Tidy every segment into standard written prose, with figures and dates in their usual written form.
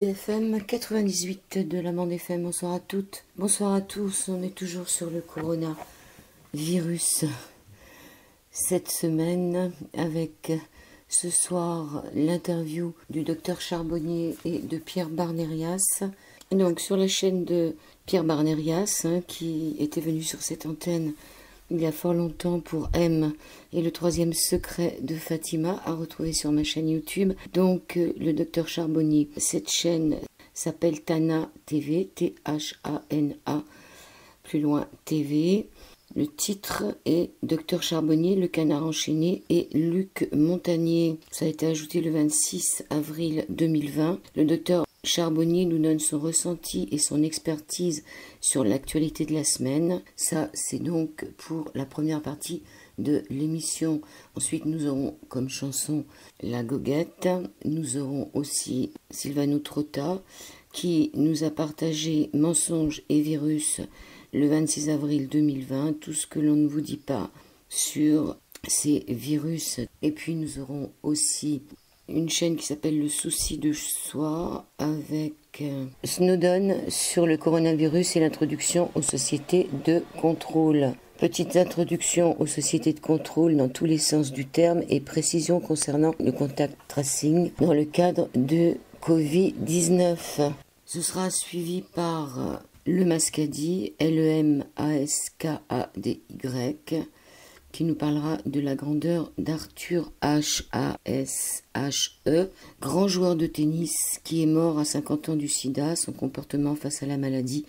FM 98 de la bande FM, bonsoir à toutes, bonsoir à tous, on est toujours sur le coronavirus cette semaine avec ce soir l'interview du docteur Charbonnier et de Pierre Barnérias. Donc sur la chaîne de Pierre Barnérias qui était venu sur cette antenne il y a fort longtemps pour M et le troisième secret de Fatima à retrouver sur ma chaîne YouTube. Donc le docteur Charbonnier, cette chaîne s'appelle Tana TV, T-H-A-N-A, plus loin TV. Le titre est Docteur Charbonnier, le canard enchaîné et Luc Montagnier. Ça a été ajouté le 26 avril 2020. Le docteur Charbonnier nous donne son ressenti et son expertise sur l'actualité de la semaine. Ça, c'est donc pour la première partie de l'émission. Ensuite, nous aurons comme chanson La Goguette. Nous aurons aussi Sylvano Trotta qui nous a partagé Mensonges et virus le 26 avril 2020. Tout ce que l'on ne vous dit pas sur ces virus. Et puis, nous aurons aussi une chaîne qui s'appelle Le Souci de Soi avec Snowden sur le coronavirus et l'introduction aux sociétés de contrôle. Petite introduction aux sociétés de contrôle dans tous les sens du terme et précision concernant le contact tracing dans le cadre de Covid-19. Ce sera suivi par le Mascadi, Lemaskady, qui nous parlera de la grandeur d'Arthur H.A.S.H.E., grand joueur de tennis qui est mort à 50 ans du sida, son comportement face à la maladie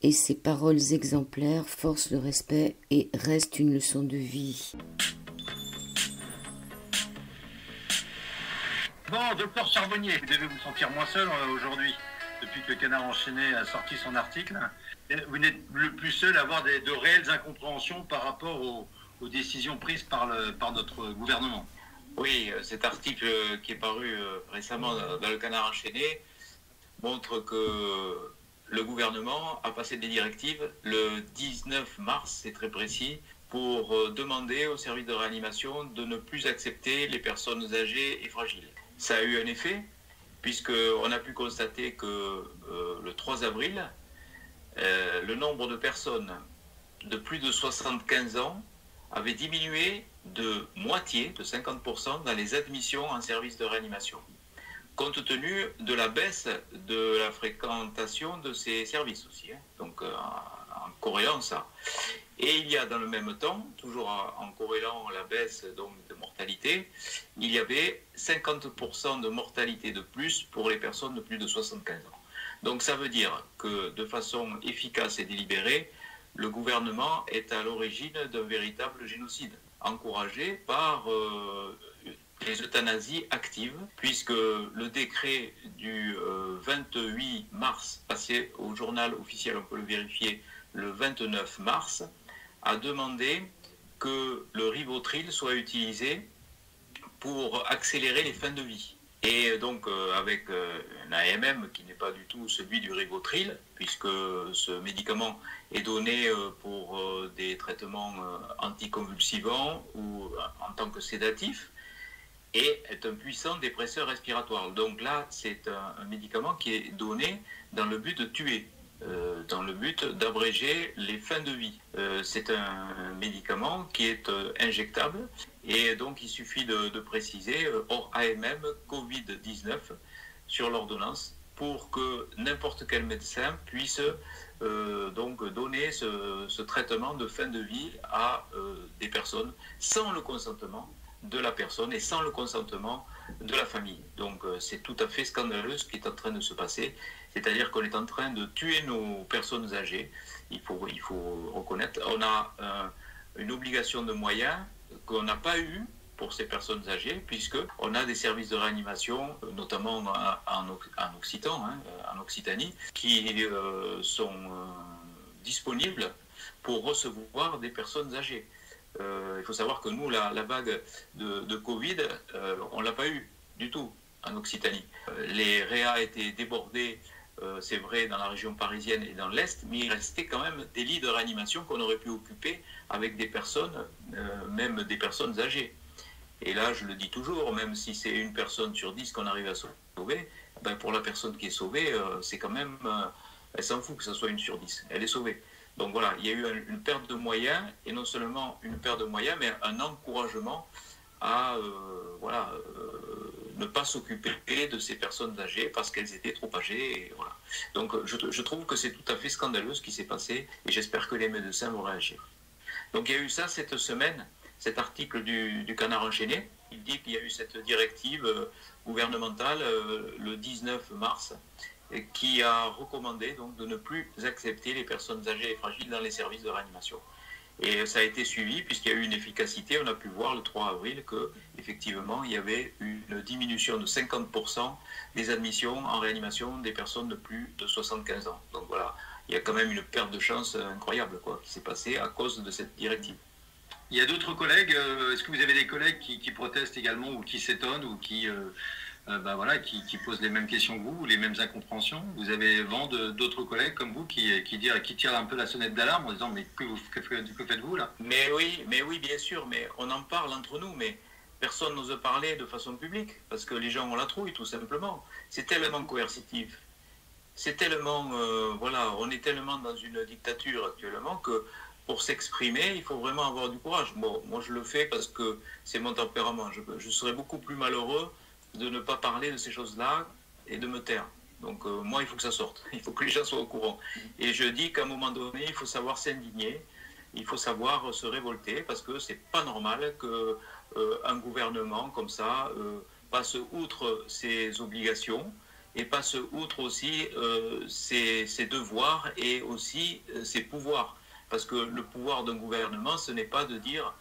et ses paroles exemplaires forcent le respect et restent une leçon de vie. Bon, docteur Charbonnier, vous devez vous sentir moins seul aujourd'hui, depuis que le Canard Enchaîné a sorti son article. Vous n'êtes le plus seul à avoir de réelles incompréhensions par rapport aux décisions prises par notre gouvernement. Oui, cet article qui est paru récemment dans le Canard Enchaîné montre que le gouvernement a passé des directives le 19 mars, c'est très précis, pour demander aux services de réanimation de ne plus accepter les personnes âgées et fragiles. Ça a eu un effet, puisqu'on a pu constater que le 3 avril, le nombre de personnes de plus de 75 ans avait diminué de moitié, de 50%, dans les admissions en service de réanimation, compte tenu de la baisse de la fréquentation de ces services aussi, donc en corrélant ça. Et il y a dans le même temps, toujours en corrélant la baisse donc, de mortalité, il y avait 50% de mortalité de plus pour les personnes de plus de 75 ans. Donc ça veut dire que de façon efficace et délibérée, le gouvernement est à l'origine d'un véritable génocide, encouragé par les euthanasies actives, puisque le décret du 28 mars, passé au journal officiel, on peut le vérifier, le 29 mars, a demandé que le Rivotril soit utilisé pour accélérer les fins de vie. Et donc avec un AMM qui n'est pas du tout celui du Rivotril, puisque ce médicament est donné pour des traitements anticonvulsivants ou en tant que sédatif, et est un puissant dépresseur respiratoire. Donc là, c'est un médicament qui est donné dans le but de tuer, dans le but d'abréger les fins de vie. C'est un médicament qui est injectable, et donc il suffit de préciser hors AMM Covid-19 sur l'ordonnance pour que n'importe quel médecin puisse donc donner ce traitement de fin de vie à des personnes sans le consentement de la personne et sans le consentement de la famille. Donc c'est tout à fait scandaleux ce qui est en train de se passer, c'est-à-dire qu'on est en train de tuer nos personnes âgées. Il faut reconnaître, on a une obligation de moyens qu'on n'a pas eu pour ces personnes âgées, puisqu'on a des services de réanimation, notamment en Occitan, en Occitanie, qui sont disponibles pour recevoir des personnes âgées. Il faut savoir que nous, la vague de Covid, on ne l'a pas eu du tout en Occitanie. Les réa étaient débordés, c'est vrai, dans la région parisienne et dans l'Est, mais il restait quand même des lits de réanimation qu'on aurait pu occuper avec des personnes, même des personnes âgées. Et là, je le dis toujours, même si c'est une personne sur 10 qu'on arrive à sauver, ben, pour la personne qui est sauvée, c'est quand même, elle s'en fout que ce soit 1 sur 10, elle est sauvée. Donc voilà, il y a eu une perte de moyens, et non seulement une perte de moyens, mais un encouragement à ne pas s'occuper de ces personnes âgées parce qu'elles étaient trop âgées. Et voilà. Donc je trouve que c'est tout à fait scandaleux ce qui s'est passé, et j'espère que les médecins vont réagir. Donc il y a eu ça cette semaine, cet article du Canard enchaîné. Il dit qu'il y a eu cette directive gouvernementale le 19 mars qui a recommandé donc de ne plus accepter les personnes âgées et fragiles dans les services de réanimation. Et ça a été suivi puisqu'il y a eu une efficacité. On a pu voir le 3 avril qu'effectivement il y avait une diminution de 50% des admissions en réanimation des personnes de plus de 75 ans. Donc voilà, il y a quand même une perte de chance incroyable qui s'est passée à cause de cette directive. Il y a d'autres collègues, est-ce que vous avez des collègues qui protestent également ou qui s'étonnent ou qui posent les mêmes questions que vous, ou les mêmes incompréhensions? Vous avez vent d'autres collègues comme vous qui tirent un peu la sonnette d'alarme en disant mais que faites-vous là? Mais oui, bien sûr, mais on en parle entre nous, mais personne n'ose parler de façon publique parce que les gens ont la trouille tout simplement. C'est tellement coercitif. C'est tellement, on est tellement dans une dictature actuellement que pour s'exprimer, il faut vraiment avoir du courage. Bon, moi je le fais parce que c'est mon tempérament. Je serais beaucoup plus malheureux de ne pas parler de ces choses-là et de me taire. Donc moi, il faut que ça sorte. Il faut que les gens soient au courant. Et je dis qu'à un moment donné, il faut savoir s'indigner. Il faut savoir se révolter parce que c'est pas normal qu'un gouvernement comme ça passe outre ses obligations et passe outre aussi ses devoirs et aussi ses pouvoirs. Parce que le pouvoir d'un gouvernement, ce n'est pas de dire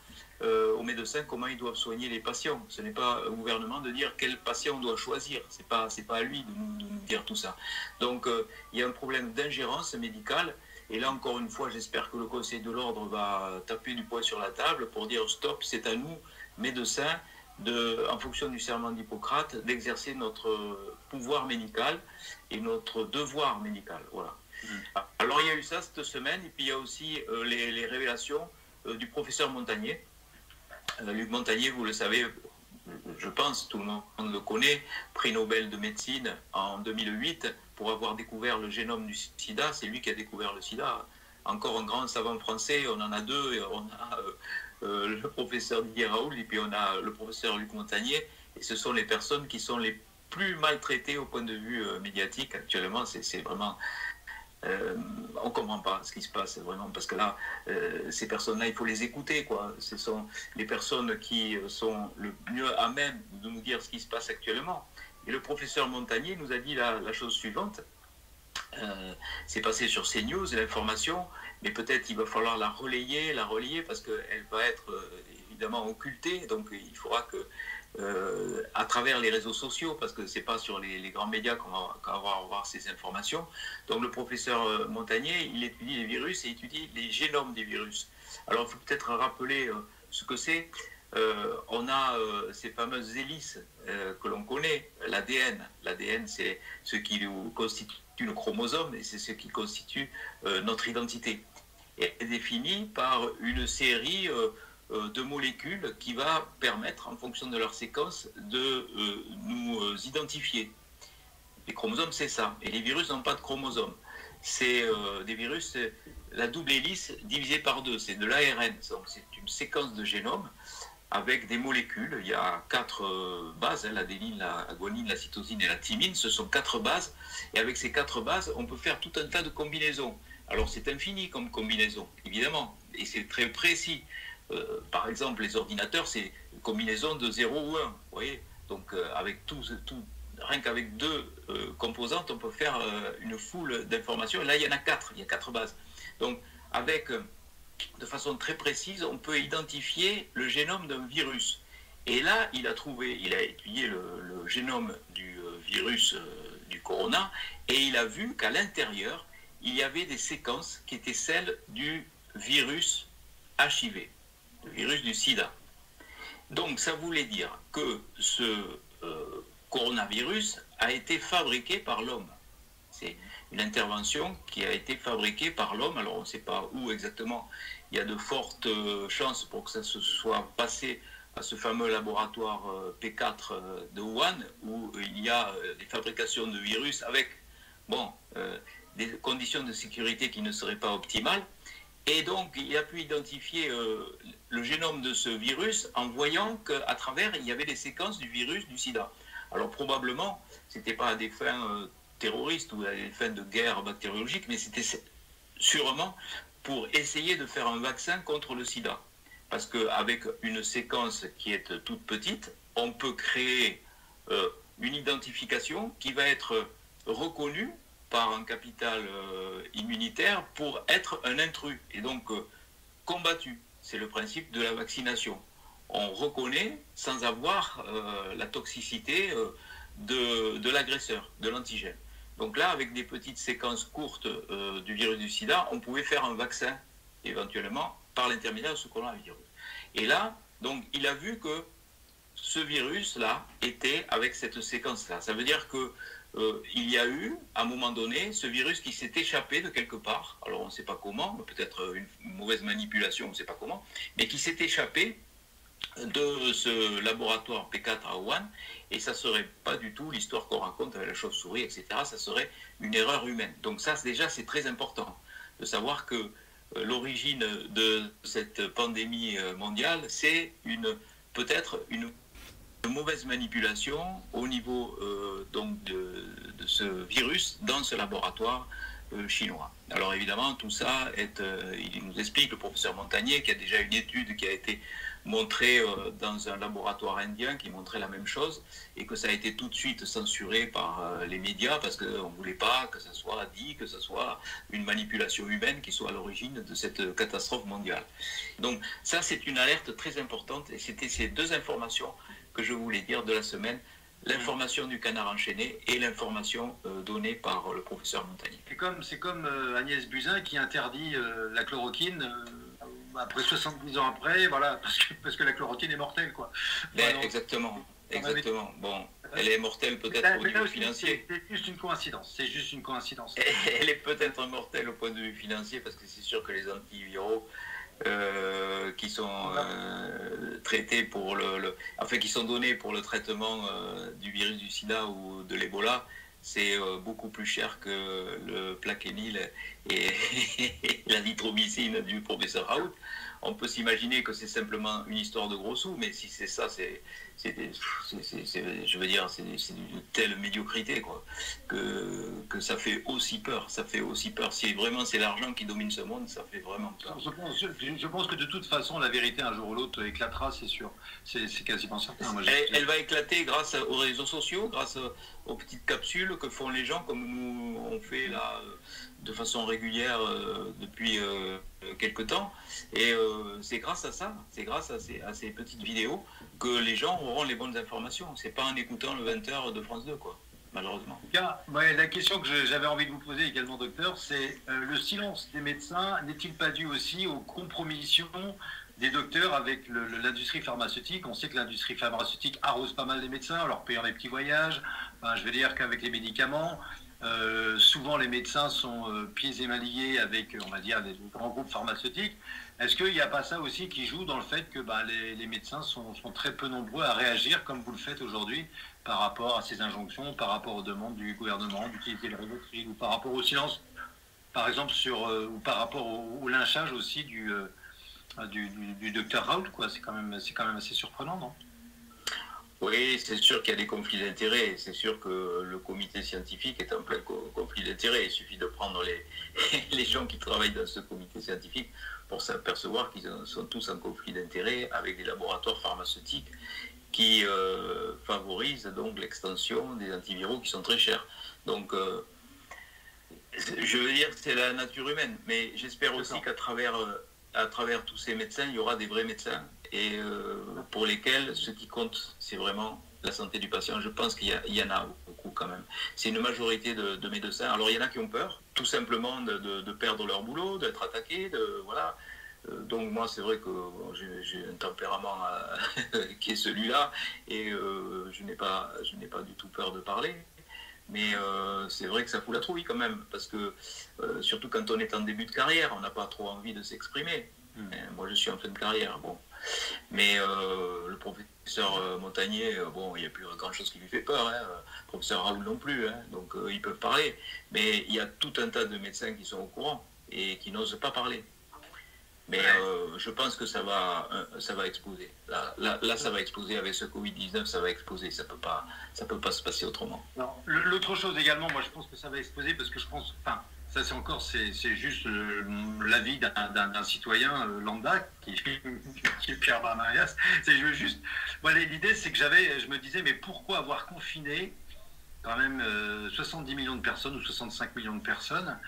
aux médecins comment ils doivent soigner les patients. Ce n'est pas au gouvernement de dire quel patient on doit choisir. C'est pas à lui de nous dire tout ça. Donc il y a un problème d'ingérence médicale. Et là, encore une fois, j'espère que le Conseil de l'Ordre va taper du poing sur la table pour dire stop, c'est à nous, médecins, en fonction du serment d'Hippocrate, d'exercer notre pouvoir médical et notre devoir médical. Voilà. Alors il y a eu ça cette semaine, et puis il y a aussi les révélations du professeur Montagnier. Luc Montagnier, vous le savez, je pense, tout le monde le connaît, prix Nobel de médecine en 2008 pour avoir découvert le génome du sida. C'est lui qui a découvert le sida. Encore un grand savant français, on en a deux, on a le professeur Didier Raoult et puis on a le professeur Luc Montagnier, et ce sont les personnes qui sont les plus maltraitées au point de vue médiatique actuellement. C'est vraiment... on ne comprend pas ce qui se passe vraiment, parce que là, ces personnes-là, il faut les écouter, quoi. Ce sont les personnes qui sont le mieux à même de nous dire ce qui se passe actuellement. Et le professeur Montagnier nous a dit la chose suivante. C'est passé sur CNews, l'information, mais peut-être il va falloir la relayer, parce qu'elle va être évidemment occultée, donc il faudra que à travers les réseaux sociaux, parce que c'est pas sur les grands médias qu'on va avoir ces informations. Donc le professeur Montagnier, il étudie les virus et étudie les génomes des virus. Alors il faut peut-être rappeler ce que c'est. On a ces fameuses hélices que l'on connaît, l'ADN. L'ADN, c'est ce qui constitue le chromosome et c'est ce qui constitue notre identité. Et est défini par une série de molécules qui va permettre, en fonction de leur séquence, de nous identifier. Les chromosomes, c'est ça. Et les virus n'ont pas de chromosomes. C'est des virus, la double hélice divisée par deux, c'est de l'ARN. C'est une séquence de génome avec des molécules. Il y a 4 bases, l'adénine, la guanine, la cytosine et la thymine. Ce sont 4 bases. Et avec ces 4 bases, on peut faire tout un tas de combinaisons. Alors c'est infini comme combinaison, évidemment. Et c'est très précis. Par exemple, les ordinateurs, c'est une combinaison de 0 ou 1. Vous voyez. Donc avec rien qu'avec 2 composantes, on peut faire une foule d'informations. Et là, il y en a 4. Il y a 4 bases. Donc avec... de façon très précise, on peut identifier le génome d'un virus. Et là, il a étudié le génome du virus du corona, et il a vu qu'à l'intérieur, il y avait des séquences qui étaient celles du virus HIV, le virus du sida. Donc, ça voulait dire que ce coronavirus a été fabriqué par l'homme. C'est une intervention qui a été fabriquée par l'homme. Alors on ne sait pas où exactement. Il y a de fortes chances pour que ça se soit passé ce fameux laboratoire P4 de Wuhan, où il y a des fabrications de virus avec des conditions de sécurité qui ne seraient pas optimales. Et donc, il a pu identifier le génome de ce virus en voyant qu'à travers, il y avait des séquences du virus du sida. Alors, probablement, ce n'était pas à des fins terroristes ou à des fins de guerre bactériologique, mais c'était sûrement pour essayer de faire un vaccin contre le sida. Parce qu'avec une séquence qui est toute petite, on peut créer une identification qui va être reconnue par un capital immunitaire pour être un intrus et donc combattu. C'est le principe de la vaccination. On reconnaît sans avoir la toxicité de l'agresseur, de l'antigène. Donc là, avec des petites séquences courtes du virus du sida, on pouvait faire un vaccin éventuellement par l'intermédiaire de ce coronavirus. Et là, donc, il a vu que ce virus-là était avec cette séquence-là. Ça veut dire que il y a eu, à un moment donné, ce virus qui s'est échappé de quelque part. Alors, on ne sait pas comment, peut-être une mauvaise manipulation, on ne sait pas comment, mais qui s'est échappé de ce laboratoire P4 à Wuhan. Et ça ne serait pas du tout l'histoire qu'on raconte avec la chauve-souris, etc. Ça serait une erreur humaine. Donc ça, déjà, c'est très important de savoir que l'origine de cette pandémie mondiale, c'est peut-être une mauvaise manipulation au niveau donc de ce virus dans ce laboratoire chinois. Alors évidemment, tout ça, il nous explique, le professeur Montagnier, qu'il y a déjà une étude qui a été montrée dans un laboratoire indien qui montrait la même chose et que ça a été tout de suite censuré par les médias parce qu'on ne voulait pas que ça soit dit, que ce soit une manipulation humaine qui soit à l'origine de cette catastrophe mondiale. Donc ça, c'est une alerte très importante et c'était ces deux informations que je voulais dire de la semaine, l'information du canard enchaîné et l'information donnée par le professeur Montagnier. C'est comme Agnès Buzyn qui interdit la chloroquine après 70 ans après, voilà, parce que la chloroquine est mortelle, quoi. Voilà, exactement. Bon, elle est mortelle peut-être au niveau financier. C'est juste une coïncidence. C'est juste une coïncidence. Elle est peut-être mortelle au point de vue financier parce que c'est sûr que les antiviraux qui sont traités pour qui sont donnés pour le traitement du virus du sida ou de l'Ebola, c'est beaucoup plus cher que le Plaquenil et l'azithromycine du professeur Raoult. On peut s'imaginer que c'est simplement une histoire de gros sous, mais si c'est ça, je veux dire, c'est d'une telle médiocrité, quoi, que ça fait aussi peur. Ça fait aussi peur. Si vraiment c'est l'argent qui domine ce monde, ça fait vraiment peur. Je pense que de toute façon, la vérité, un jour ou l'autre, éclatera, c'est sûr. C'est quasiment certain. Elle va éclater grâce aux réseaux sociaux, grâce aux petites capsules que font les gens, comme nous on fait là, de façon régulière depuis quelque temps. Et c'est grâce à ça, c'est grâce à ces petites vidéos que les gens auront les bonnes informations. C'est pas en écoutant le 20h de France 2, quoi, malheureusement. La question que j'avais envie de vous poser également, docteur, c'est le silence des médecins n'est-il pas dû aussi aux compromissions des docteurs avec l'industrie pharmaceutique? On sait que l'industrie pharmaceutique arrose pas mal les médecins en leur payant les petits voyages. Enfin, je veux dire qu'avec les médicaments, souvent les médecins sont pieds et mains liés avec, on va dire, les grands groupes pharmaceutiques. Est-ce qu'il n'y a pas ça aussi qui joue dans le fait que les médecins sont très peu nombreux à réagir comme vous le faites aujourd'hui par rapport à ces injonctions, par rapport aux demandes du gouvernement d'utiliser le Rivotril ou par rapport au silence, par exemple, ou par rapport au lynchage aussi du docteur Raoult, quoi. C'est quand même assez surprenant, non? Oui, c'est sûr qu'il y a des conflits d'intérêts. C'est sûr que le comité scientifique est en plein conflit d'intérêts. Il suffit de prendre les gens qui travaillent dans ce comité scientifique pour s'apercevoir qu'ils sont tous en conflit d'intérêts avec des laboratoires pharmaceutiques qui favorisent donc l'extension des antiviraux qui sont très chers. Donc, je veux dire, c'est la nature humaine. Mais j'espère aussi qu'à travers tous ces médecins, il y aura des vrais médecins et pour lesquels ce qui compte, c'est vraiment la santé du patient. Je pense qu'il y en a beaucoup quand même. C'est une majorité de médecins. Alors il y en a qui ont peur, tout simplement de perdre leur boulot, d'être attaqués, voilà. Donc moi c'est vrai que j'ai un tempérament qui est celui-là et je n'ai pas du tout peur de parler. Mais c'est vrai que ça fout la trouille quand même, parce que surtout quand on est en début de carrière, on n'a pas trop envie de s'exprimer. Moi je suis en fin de carrière, bon. Mais le professeur Montagnier, bon, il n'y a plus grand-chose qui lui fait peur, hein. Le professeur Raoul non plus, hein. Donc ils peuvent parler. Mais il y a tout un tas de médecins qui sont au courant et qui n'osent pas parler. Mais je pense que ça va exploser. Là, ça va exploser avec ce Covid-19, ça va exploser. Ça peut pas se passer autrement. L'autre chose également, moi je pense que ça va exploser parce que je pense, enfin, ça c'est juste l'avis d'un citoyen lambda qui est Pierre Barnarias. C'est juste, voilà, l'idée c'est que je me disais, mais pourquoi avoir confiné quand même 70 millions de personnes ou 65 millions de personnes?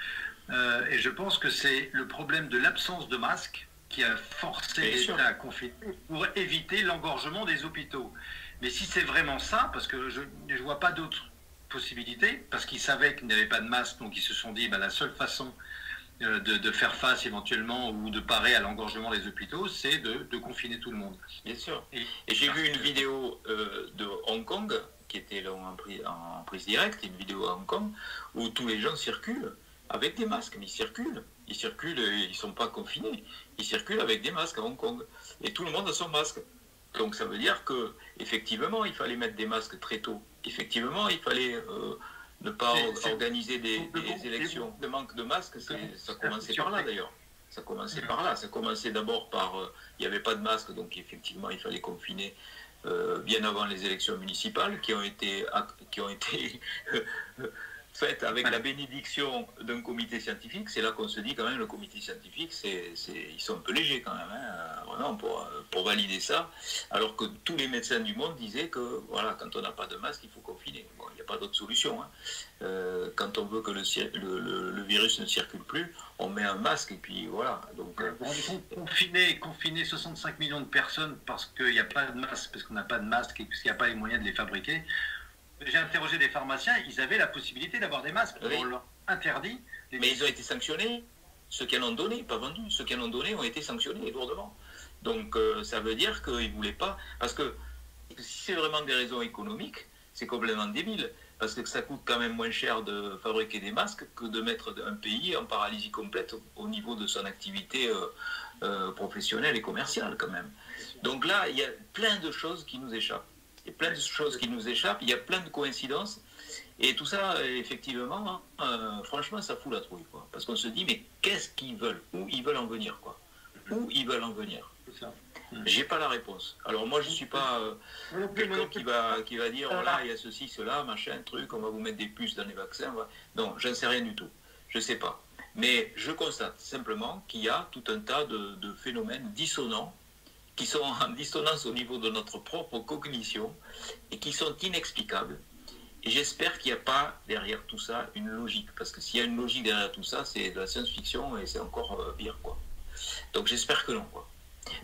Et je pense que c'est le problème de l'absence de masques qui a forcé l'État à confiner pour éviter l'engorgement des hôpitaux. Mais si c'est vraiment ça, parce que je ne vois pas d'autres possibilités, parce qu'ils savaient qu'il n'y avait pas de masques, donc ils se sont dit la seule façon de faire face éventuellement ou de parer à l'engorgement des hôpitaux, c'est de confiner tout le monde. Bien sûr. Et j'ai vu une vidéo de Hong Kong, qui était là en prise directe, une vidéo à Hong Kong, où tous les gens circulent avec des masques, mais ils circulent, ils ne sont pas confinés, ils circulent avec des masques à Hong Kong, et tout le monde a son masque. Donc ça veut dire que effectivement il fallait mettre des masques très tôt, effectivement il fallait ne pas organiser des élections. Le manque de masques, ça commençait par là d'ailleurs. Ça commençait par là, ça commençait d'abord par, il n'y avait pas de masques, donc effectivement il fallait confiner bien avant les élections municipales qui ont été faites avec la bénédiction d'un comité scientifique. C'est là qu'on se dit quand même, le comité scientifique, ils sont un peu légers quand même, hein, vraiment, pour valider ça, alors que tous les médecins du monde disaient que voilà, quand on n'a pas de masque, il faut confiner. Bon, il n'y a pas d'autre solution, hein. Quand on veut que le virus ne circule plus, on met un masque et puis voilà. Donc, confiner 65 millions de personnes parce qu'il n'y a pas de masque, parce qu'on n'a pas de masque et parce qu'il n'y a pas les moyens de les fabriquer. J'ai interrogé des pharmaciens, ils avaient la possibilité d'avoir des masques. Oui. On leur interdit. Mais ils ont été sanctionnés. Ceux qui en ont donné, pas vendus, ceux qui en ont donné ont été sanctionnés lourdement. Donc ça veut dire qu'ils ne voulaient pas. Parce que si c'est vraiment des raisons économiques, c'est complètement débile. Parce que ça coûte quand même moins cher de fabriquer des masques que de mettre un pays en paralysie complète au niveau de son activité professionnelle et commerciale quand même. Donc là, il y a plein de choses qui nous échappent. Il y a plein de choses qui nous échappent, il y a plein de coïncidences, et tout ça, effectivement, franchement, ça fout la trouille, quoi. Parce qu'on se dit, mais qu'est-ce qu'ils veulent? Où ils veulent en venir, quoi? Où ils veulent en venir? J'ai pas la réponse. Alors moi, je suis pas quelqu'un qui va dire, oh là, il y a ceci, cela, machin, truc, on va vous mettre des puces dans les vaccins. Non, je ne sais rien du tout. Je sais pas. Mais je constate simplement qu'il y a tout un tas de phénomènes dissonants, qui sont en dissonance au niveau de notre propre cognition et qui sont inexplicables. Et j'espère qu'il n'y a pas derrière tout ça une logique, parce que s'il y a une logique derrière tout ça, c'est de la science-fiction et c'est encore pire, quoi. Donc j'espère que non, quoi.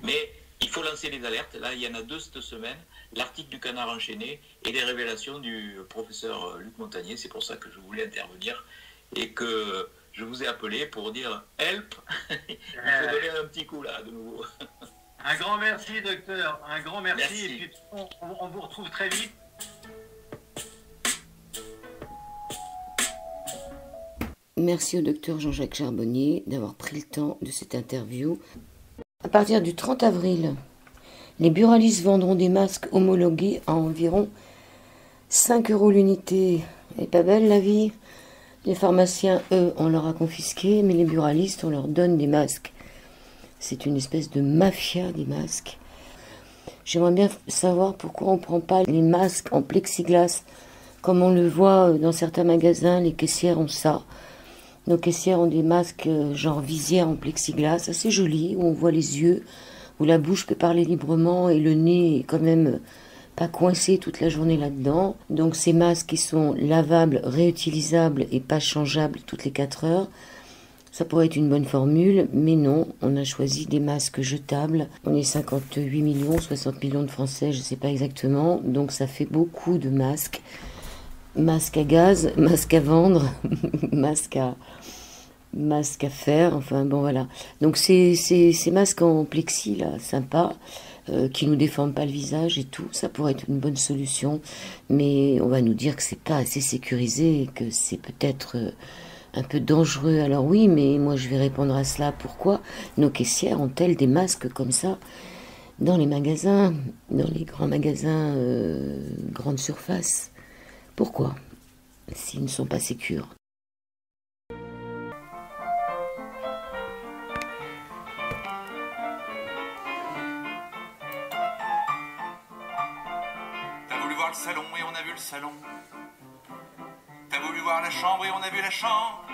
Mais il faut lancer les alertes. Là, il y en a 2 cette semaine, l'article du Canard enchaîné et les révélations du professeur Luc Montagnier. C'est pour ça que je voulais intervenir et que je vous ai appelé pour dire « Help !» Il faut donner un petit coup là, de nouveau. Un grand merci, docteur. Un grand merci. Merci. Et puis, on vous retrouve très vite. Merci au docteur Jean-Jacques Charbonnier d'avoir pris le temps de cette interview. À partir du 30 avril, les buralistes vendront des masques homologués à environ 5 € l'unité. Elle est pas belle la vie? Les pharmaciens, eux, on leur a confisqué, mais les buralistes, on leur donne des masques. C'est une espèce de mafia des masques. J'aimerais bien savoir pourquoi on ne prend pas les masques en plexiglas. Comme on le voit dans certains magasins, les caissières ont ça. Nos caissières ont des masques genre visière en plexiglas, assez jolis, où on voit les yeux, où la bouche peut parler librement et le nez est quand même pas coincé toute la journée là-dedans. Donc ces masques qui sont lavables, réutilisables et pas changeables toutes les 4 heures. Ça pourrait être une bonne formule, mais non, on a choisi des masques jetables. On est 58 millions, 60 millions de Français, je ne sais pas exactement, donc ça fait beaucoup de masques. Masques à gaz, masques à vendre, masques à faire, enfin bon voilà. Donc ces masques en plexi là, sympa, qui nous déforment pas le visage et tout, ça pourrait être une bonne solution, mais on va nous dire que c'est pas assez sécurisé et que c'est peut-être un peu dangereux. Alors oui, mais moi je vais répondre à cela. Pourquoi nos caissières ont-elles des masques comme ça? dans les magasins, dans les grands magasins, grande surface. Pourquoi? S'ils ne sont pas sécures. T'as voulu voir le salon et on a vu le salon. T'as voulu voir la chambre et on a vu la chambre.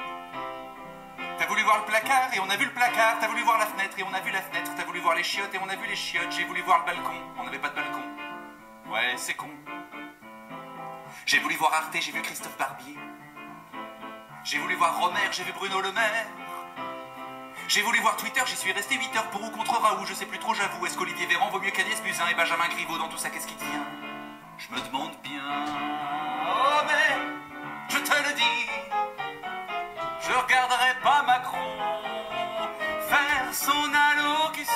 T'as voulu voir le placard et on a vu le placard. T'as voulu voir la fenêtre et on a vu la fenêtre. T'as voulu voir les chiottes et on a vu les chiottes. J'ai voulu voir le balcon, on n'avait pas de balcon. Ouais, c'est con. J'ai voulu voir Arte, j'ai vu Christophe Barbier. J'ai voulu voir Romer, j'ai vu Bruno Le Maire. J'ai voulu voir Twitter, j'y suis resté 8 heures pour ou contre Raoult, je sais plus trop, j'avoue. Est-ce qu'Olivier Véran vaut mieux qu'Agnès Buzyn et Benjamin Griveaux dans tout ça, qu'est-ce qui devient? Je me demande bien. Oh mais, je te le dis, je regarderai pas Macron faire son allocution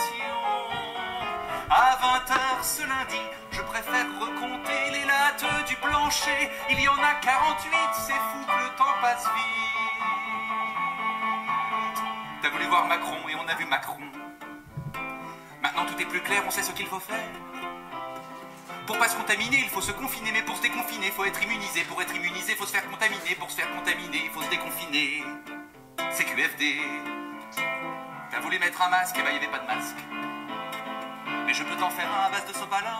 à 20 h ce lundi. Je préfère recompter les lattes du plancher. Il y en a 48, c'est fou que le temps passe vite. T'as voulu voir Macron et on a vu Macron. Maintenant tout est plus clair, on sait ce qu'il faut faire. Pour pas se contaminer, il faut se confiner. Mais pour se déconfiner, il faut être immunisé. Pour être immunisé, il faut se faire contaminer. Pour se faire contaminer, il faut se déconfiner. C'est QFD. T'as voulu mettre un masque, et bah y'avait pas de masque. Mais je peux t'en faire un à base de sopalin.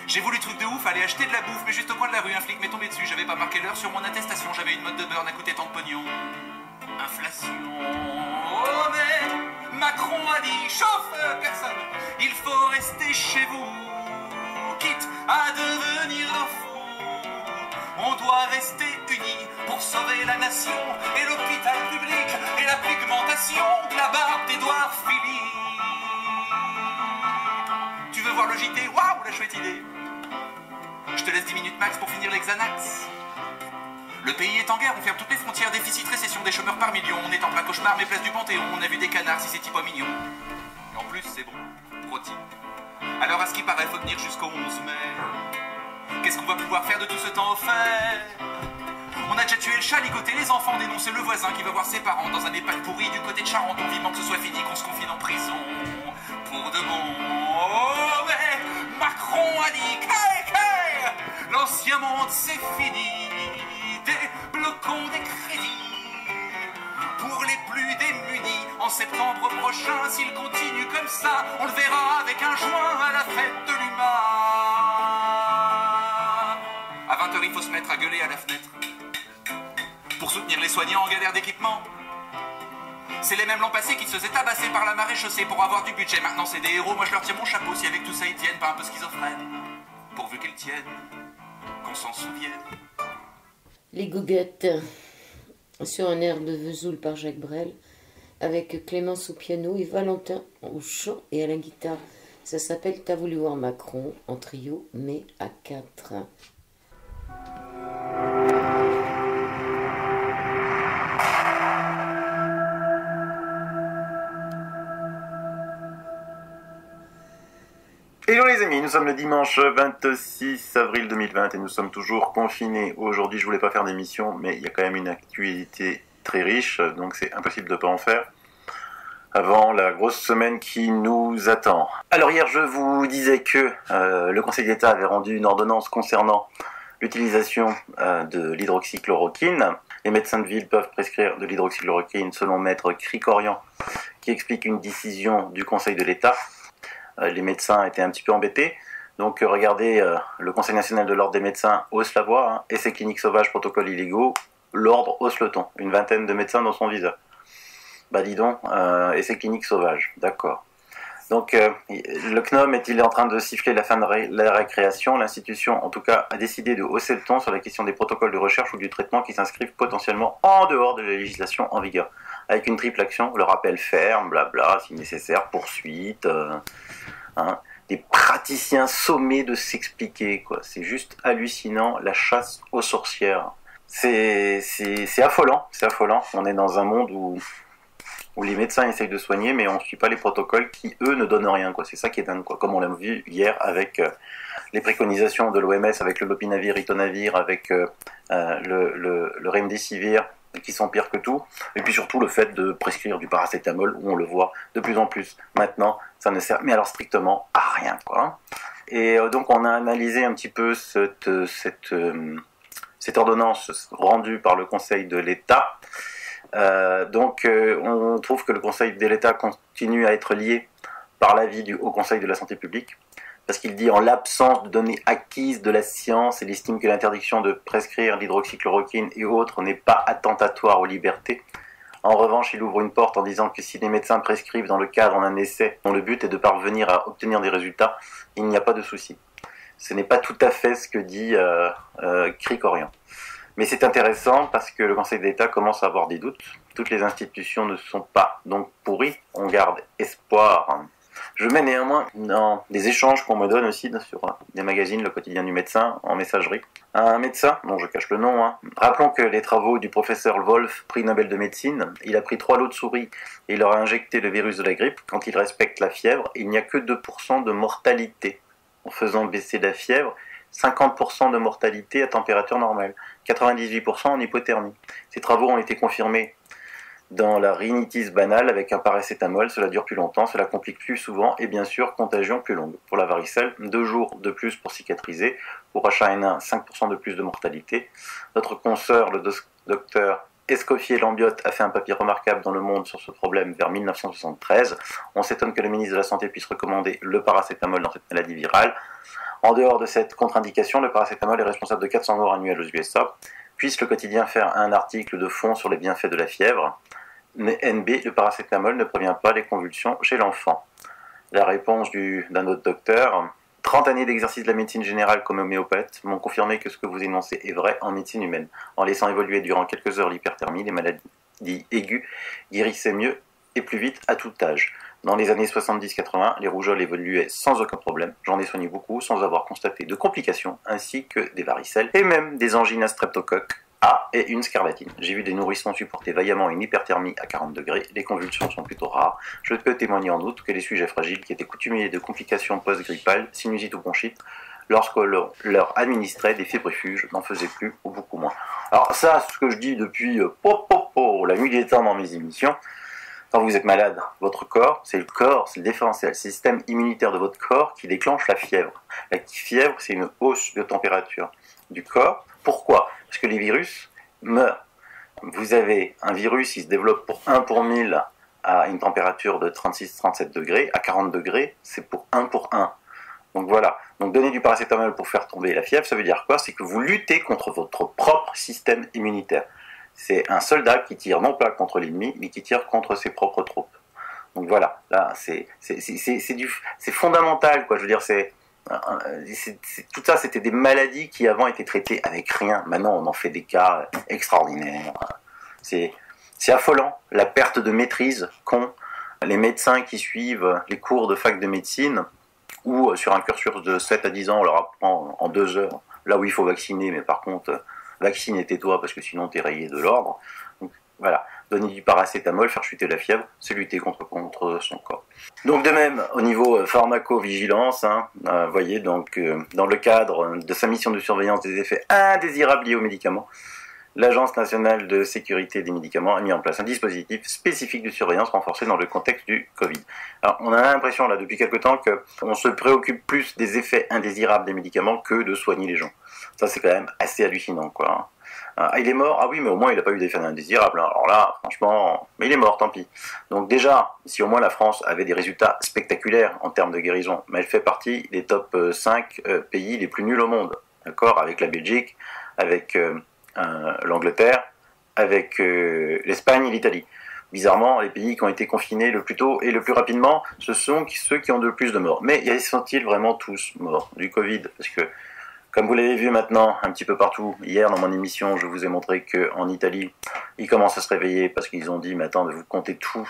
J'ai voulu truc de ouf, aller acheter de la bouffe. Mais juste au coin de la rue, un flic m'est tombé dessus. J'avais pas marqué l'heure sur mon attestation. J'avais une mode de beurre, n'a coûté tant de pognon. Inflation. Oh mais Macron a dit, chauffe personne, il faut rester chez vous, quitte à devenir fou. On doit rester unis pour sauver la nation et l'hôpital public et la pigmentation de la barbe d'Édouard Philippe. Tu veux voir le JT? Waouh, la chouette idée. Je te laisse 10 minutes max pour finir les Xanax. Le pays est en guerre, on ferme toutes les frontières, déficit, récession, des chômeurs par millions. On est en plein cauchemar, mais place du Panthéon, on a vu des canards, si c'est pas mignon. Et en plus, c'est bon, rôti. Alors à ce qui paraît, faut tenir jusqu'au 11 mai. Qu'est-ce qu'on va pouvoir faire de tout ce temps offert? On a déjà tué le chat, ligoté les enfants, dénoncé le voisin qui va voir ses parents dans un EHPAD pourri du côté de Charente. On vivement que ce soit fini, qu'on se confine en prison. Pour de bon. Oh mais Macron a dit l'ancien monde c'est fini. Débloquons des crédits pour les plus démunis. En septembre prochain, s'il continue comme ça, on le verra avec un joint à la fête de l'UMA. À 20 h, il faut se mettre à gueuler à la fenêtre pour soutenir les soignants en galère d'équipement. C'est les mêmes l'an passé qui se faisaient tabasser par la marée chaussée pour avoir du budget. Maintenant c'est des héros, moi je leur tire mon chapeau si avec tout ça ils tiennent pas un peu schizophrènes. Pourvu qu'ils tiennent, qu'on s'en souvienne. Les Goguettes, sur un air de Vesoul par Jacques Brel, avec Clémence au piano et Valentin au chant et à la guitare. Ça s'appelle T'as voulu voir Macron, en trio, mais à 4. Hello les amis, nous sommes le dimanche 26 avril 2020 et nous sommes toujours confinés. Aujourd'hui je voulais pas faire d'émission mais il y a quand même une actualité très riche donc c'est impossible de pas en faire avant la grosse semaine qui nous attend. Alors hier je vous disais que le Conseil d'État avait rendu une ordonnance concernant l'utilisation de l'hydroxychloroquine. Les médecins de ville peuvent prescrire de l'hydroxychloroquine selon maître Krikorian qui explique une décision du Conseil de l'État. Les médecins étaient un petit peu embêtés. Donc regardez, le Conseil national de l'ordre des médecins hausse la voix, hein, essais cliniques sauvages, protocoles illégaux, l'ordre hausse le ton. Une vingtaine de médecins dans son visa. Bah dis donc, essais cliniques sauvages, d'accord. Donc le CNOM est-il en train de siffler la fin de la récréation? L'institution en tout cas a décidé de hausser le ton sur la question des protocoles de recherche ou du traitement qui s'inscrivent potentiellement en dehors de la législation en vigueur. Avec une triple action, le rappel ferme, blabla, si nécessaire, poursuite... Hein, des praticiens sommés de s'expliquer, quoi. C'est juste hallucinant, la chasse aux sorcières. C'est affolant, c'est affolant. On est dans un monde où les médecins essayent de soigner, mais on ne suit pas les protocoles qui, eux, ne donnent rien, quoi. C'est ça qui est dingue, quoi. Comme on l'a vu hier avec les préconisations de l'OMS, avec le lopinavir, ritonavir, avec le remdesivir, qui sont pires que tout. Et puis surtout le fait de prescrire du paracétamol, où on le voit de plus en plus. Maintenant, ça ne sert mais alors strictement à rien, quoi. Et donc on a analysé un petit peu cette ordonnance rendue par le Conseil de l'État. On trouve que le Conseil de l'État continue à être lié par l'avis du Haut Conseil de la Santé publique, parce qu'il dit en l'absence de données acquises de la science, il estime que l'interdiction de prescrire l'hydroxychloroquine et autres n'est pas attentatoire aux libertés. En revanche, il ouvre une porte en disant que si les médecins prescrivent dans le cadre d'un essai dont le but est de parvenir à obtenir des résultats, il n'y a pas de souci. Ce n'est pas tout à fait ce que dit Krikorian. Mais c'est intéressant parce que le Conseil d'État commence à avoir des doutes. Toutes les institutions ne sont pas donc pourries. On garde espoir. Je mets néanmoins dans des échanges qu'on me donne aussi sur des magazines, le quotidien du médecin, en messagerie. Un médecin, dont je cache le nom, rappelons que les travaux du professeur Wolf, prix Nobel de médecine, il a pris 3 lots de souris et il leur a injecté le virus de la grippe. Quand il respecte la fièvre, il n'y a que 2% de mortalité. En faisant baisser la fièvre, 50% de mortalité à température normale, 98% en hypothermie. Ces travaux ont été confirmés dans la rhinitis banale avec un paracétamol, cela dure plus longtemps, cela complique plus souvent et bien sûr contagion plus longue. Pour la varicelle, 2 jours de plus pour cicatriser, pour H1N1, 5% de plus de mortalité. Notre consoeur, le docteur Escoffier-Lambiotte, a fait un papier remarquable dans Le Monde sur ce problème vers 1973. On s'étonne que le ministre de la Santé puisse recommander le paracétamol dans cette maladie virale. En dehors de cette contre-indication, le paracétamol est responsable de 400 morts annuelles aux USA. Puisse le quotidien faire un article de fond sur les bienfaits de la fièvre. Mais NB, le paracétamol ne prévient pas les convulsions chez l'enfant. La réponse d'un autre docteur: 30 années d'exercice de la médecine générale comme homéopathe m'ont confirmé que ce que vous énoncez est vrai en médecine humaine. En laissant évoluer durant quelques heures l'hyperthermie, les maladies aiguës guérissaient mieux et plus vite à tout âge. Dans les années 70-80, les rougeoles évoluaient sans aucun problème. J'en ai soigné beaucoup sans avoir constaté de complications, ainsi que des varicelles et même des angines à streptocoque A et une scarlatine. J'ai vu des nourrissons supporter vaillamment une hyperthermie à 40 degrés. Les convulsions sont plutôt rares. Je peux témoigner en outre que les sujets fragiles qui étaient coutumiers de complications post-grippales, sinusite ou bronchite, lorsqu'on leur administrait des fébrifuges, n'en faisaient plus ou beaucoup moins. Alors ça, ce que je dis depuis la nuit des temps dans mes émissions, quand vous êtes malade, votre corps, c'est le différentiel, c'est le système immunitaire de votre corps qui déclenche la fièvre. La fièvre, c'est une hausse de température du corps. Pourquoi? Parce que les virus meurent. Vous avez un virus, il se développe pour 1 pour 1000 à une température de 36-37 degrés. À 40 degrés, c'est pour 1 pour 1. Donc voilà. Donc donner du paracétamol pour faire tomber la fièvre, ça veut dire quoi? C'est que vous luttez contre votre propre système immunitaire. C'est un soldat qui tire non pas contre l'ennemi, mais qui tire contre ses propres troupes. Donc voilà, là, c'est fondamental, quoi. Je veux dire, tout ça, c'était des maladies qui avant étaient traitées avec rien. Maintenant, on en fait des cas extraordinaires. C'est affolant, la perte de maîtrise qu'ont les médecins qui suivent les cours de fac de médecine, ou sur un cursus de 7 à 10 ans, on leur apprend en 2 heures, là où il faut vacciner, mais par contre, vaccine et tais-toi parce que sinon t'es rayé de l'ordre. Donc voilà, donner du paracétamol, faire chuter la fièvre, c'est lutter contre son corps. Donc de même, au niveau pharmacovigilance, voyez, donc dans le cadre de sa mission de surveillance des effets indésirables liés aux médicaments, l'Agence nationale de sécurité des médicaments a mis en place un dispositif spécifique de surveillance renforcé dans le contexte du Covid. Alors, on a l'impression, là, depuis quelque temps, qu'on se préoccupe plus des effets indésirables des médicaments que de soigner les gens. Ça, c'est quand même assez hallucinant, quoi. Ah, il est mort? Ah oui, mais au moins, il n'a pas eu d'effets indésirables. Alors là, franchement, mais il est mort, tant pis. Donc déjà, si au moins la France avait des résultats spectaculaires en termes de guérison, mais elle fait partie des top 5 pays les plus nuls au monde, d'accord? Avec la Belgique, avec l'Angleterre, avec l'Espagne et l'Italie. Bizarrement, les pays qui ont été confinés le plus tôt et le plus rapidement, ce sont ceux qui ont le plus de morts. Mais sont-ils vraiment tous morts du Covid? Parce que, comme vous l'avez vu maintenant un petit peu partout, hier dans mon émission, je vous ai montré qu'en Italie, ils commencent à se réveiller parce qu'ils ont dit, mais attends, vous comptez tous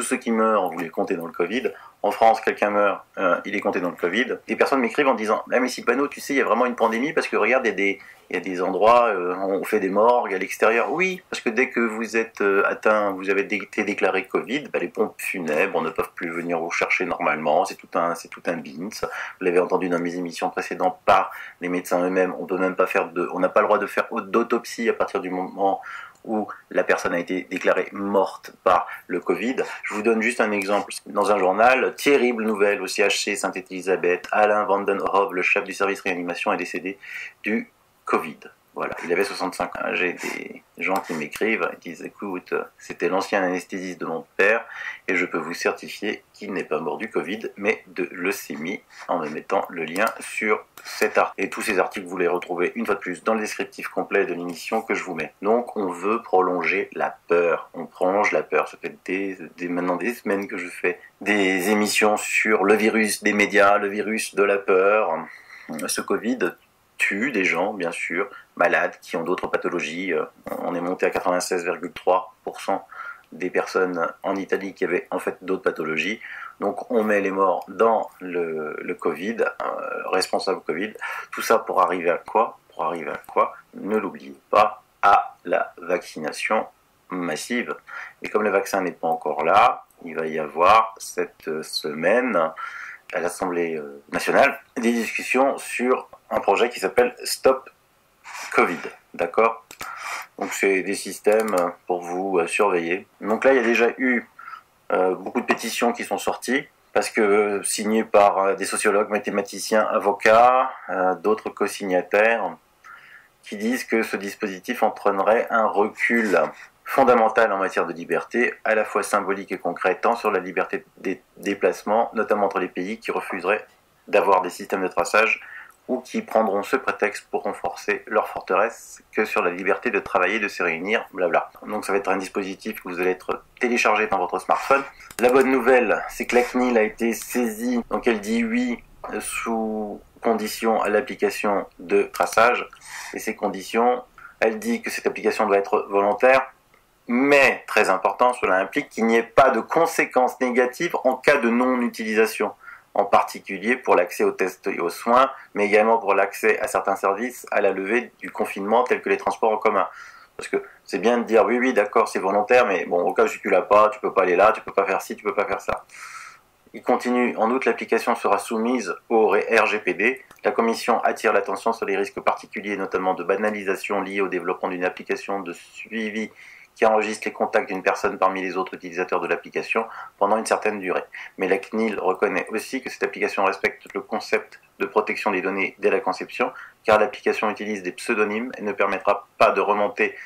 ceux qui meurent, vous les comptez dans le Covid. En France, quelqu'un meurt, il est compté dans le Covid. Des personnes m'écrivent en disant, mais Sylvano, tu sais, il y a vraiment une pandémie parce que regarde, il y a des endroits, on fait des morgues à l'extérieur. Oui, parce que dès que vous êtes atteint, vous avez été déclaré Covid, les pompes funèbres ne peuvent plus venir vous chercher normalement. C'est tout un bins. Vous l'avez entendu dans mes émissions précédentes par les médecins eux-mêmes. On n'a pas le droit de faire d'autopsie à partir du moment où la personne a été déclarée morte par le Covid. Je vous donne juste un exemple. Dans un journal, terrible nouvelle au CHC Sainte-Élisabeth, Alain Vandenhove, le chef du service réanimation, est décédé du Covid. Voilà, il avait 65 ans. J'ai des gens qui m'écrivent et disent « Écoute, c'était l'ancien anesthésiste de mon père et je peux vous certifier qu'il n'est pas mort du Covid, mais de leucémie » en me mettant le lien sur cet article. Et tous ces articles, vous les retrouvez une fois de plus dans le descriptif complet de l'émission que je vous mets. Donc, on veut prolonger la peur. On prolonge la peur. Ça fait maintenant des semaines que je fais des émissions sur le virus des médias, le virus de la peur. Ce Covid tue des gens, bien sûr, malades, qui ont d'autres pathologies. On est monté à 96,3% des personnes en Italie qui avaient en fait d'autres pathologies. Donc on met les morts dans le Covid, responsable Covid. Tout ça pour arriver à quoi? Pour arriver à quoi? Ne l'oubliez pas, à la vaccination massive. Et comme le vaccin n'est pas encore là, il va y avoir cette semaine à l'Assemblée nationale des discussions sur un projet qui s'appelle Stop Covid, d'accord? Donc c'est des systèmes pour vous surveiller. Donc là, il y a déjà eu beaucoup de pétitions qui sont sorties, parce que signées par des sociologues, mathématiciens, avocats, d'autres co-signataires, qui disent que ce dispositif entraînerait un recul fondamental en matière de liberté, à la fois symbolique et concret, tant sur la liberté des déplacements, notamment entre les pays qui refuseraient d'avoir des systèmes de traçage ou qui prendront ce prétexte pour renforcer leur forteresse, que sur la liberté de travailler, de se réunir, blabla. Donc ça va être un dispositif que vous allez être téléchargé dans votre smartphone. La bonne nouvelle, c'est que la CNIL a été saisie, donc elle dit oui sous condition à l'application de traçage, et ces conditions, elle dit que cette application doit être volontaire, mais, très important, cela implique qu'il n'y ait pas de conséquences négatives en cas de non-utilisation, en particulier pour l'accès aux tests et aux soins, mais également pour l'accès à certains services à la levée du confinement, tels que les transports en commun. Parce que c'est bien de dire, oui, d'accord, c'est volontaire, mais bon, au cas où tu l'as pas, tu peux pas aller là, tu peux pas faire ci, tu peux pas faire ça. Il continue, en outre, l'application sera soumise au RGPD. La Commission attire l'attention sur les risques particuliers, notamment de banalisation liés au développement d'une application de suivi qui enregistre les contacts d'une personne parmi les autres utilisateurs de l'application pendant une certaine durée. Mais la CNIL reconnaît aussi que cette application respecte le concept de protection des données dès la conception, car l'application utilise des pseudonymes et ne permettra pas de remonter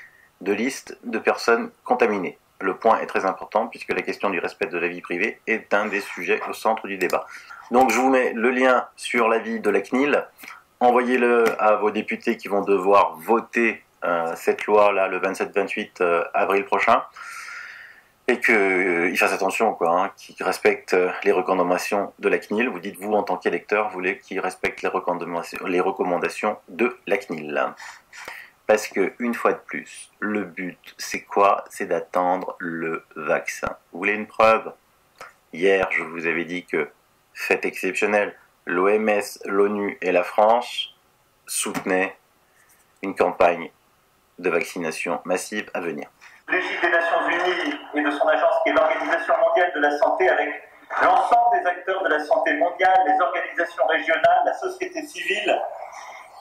de liste de personnes contaminées. Le point est très important puisque la question du respect de la vie privée est un des sujets au centre du débat. Donc je vous mets le lien sur l'avis de la CNIL. Envoyez-le à vos députés qui vont devoir voter cette loi-là le 27-28 avril prochain, et qu'ils fassent attention, quoi, hein, qu'ils respectent les recommandations de la CNIL. Vous dites, vous, en tant qu'électeur, vous voulez qu'ils respectent les recommandations de la CNIL. Parce que, une fois de plus, le but, c'est quoi? C'est d'attendre le vaccin. Vous voulez une preuve? Hier, je vous avais dit que, fait exceptionnel, l'OMS, l'ONU et la France soutenaient une campagne de vaccination massive à venir. L'égide des Nations Unies et de son agence qui est l'Organisation mondiale de la santé, avec l'ensemble des acteurs de la santé mondiale, les organisations régionales, la société civile,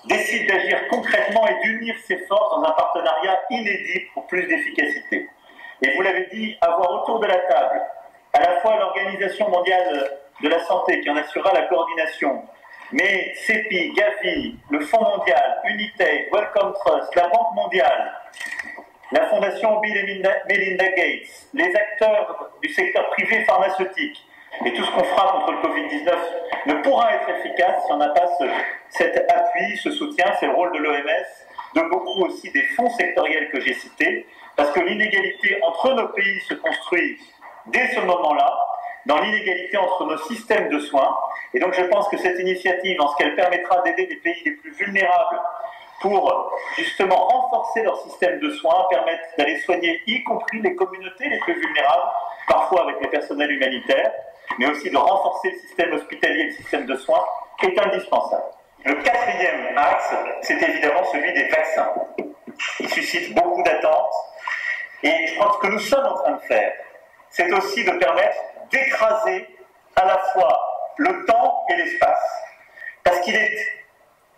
décide d'agir concrètement et d'unir ses forces dans un partenariat inédit pour plus d'efficacité. Et vous l'avez dit, avoir autour de la table à la fois l'Organisation mondiale de la santé qui en assurera la coordination, mais CEPI, Gavi, le Fonds mondial, Unitaid, Wellcome Trust, la Banque mondiale, la Fondation Bill et Melinda Gates, les acteurs du secteur privé pharmaceutique, et tout ce qu'on fera contre le Covid-19 ne pourra être efficace si on n'a pas cet appui, ce soutien. C'est le rôle de l'OMS, de beaucoup aussi des fonds sectoriels que j'ai cités, parce que l'inégalité entre nos pays se construit dès ce moment-là, dans l'inégalité entre nos systèmes de soins. Et donc je pense que cette initiative, en ce qu'elle permettra d'aider les pays les plus vulnérables pour justement renforcer leur système de soins, permettre d'aller soigner y compris les communautés les plus vulnérables, parfois avec les personnels humanitaires, mais aussi de renforcer le système hospitalier et le système de soins, est indispensable. Le quatrième axe, c'est évidemment celui des vaccins. Il suscite beaucoup d'attentes, et je pense que ce que nous sommes en train de faire, c'est aussi de permettre d'écraser à la fois le temps et l'espace. Parce qu'il est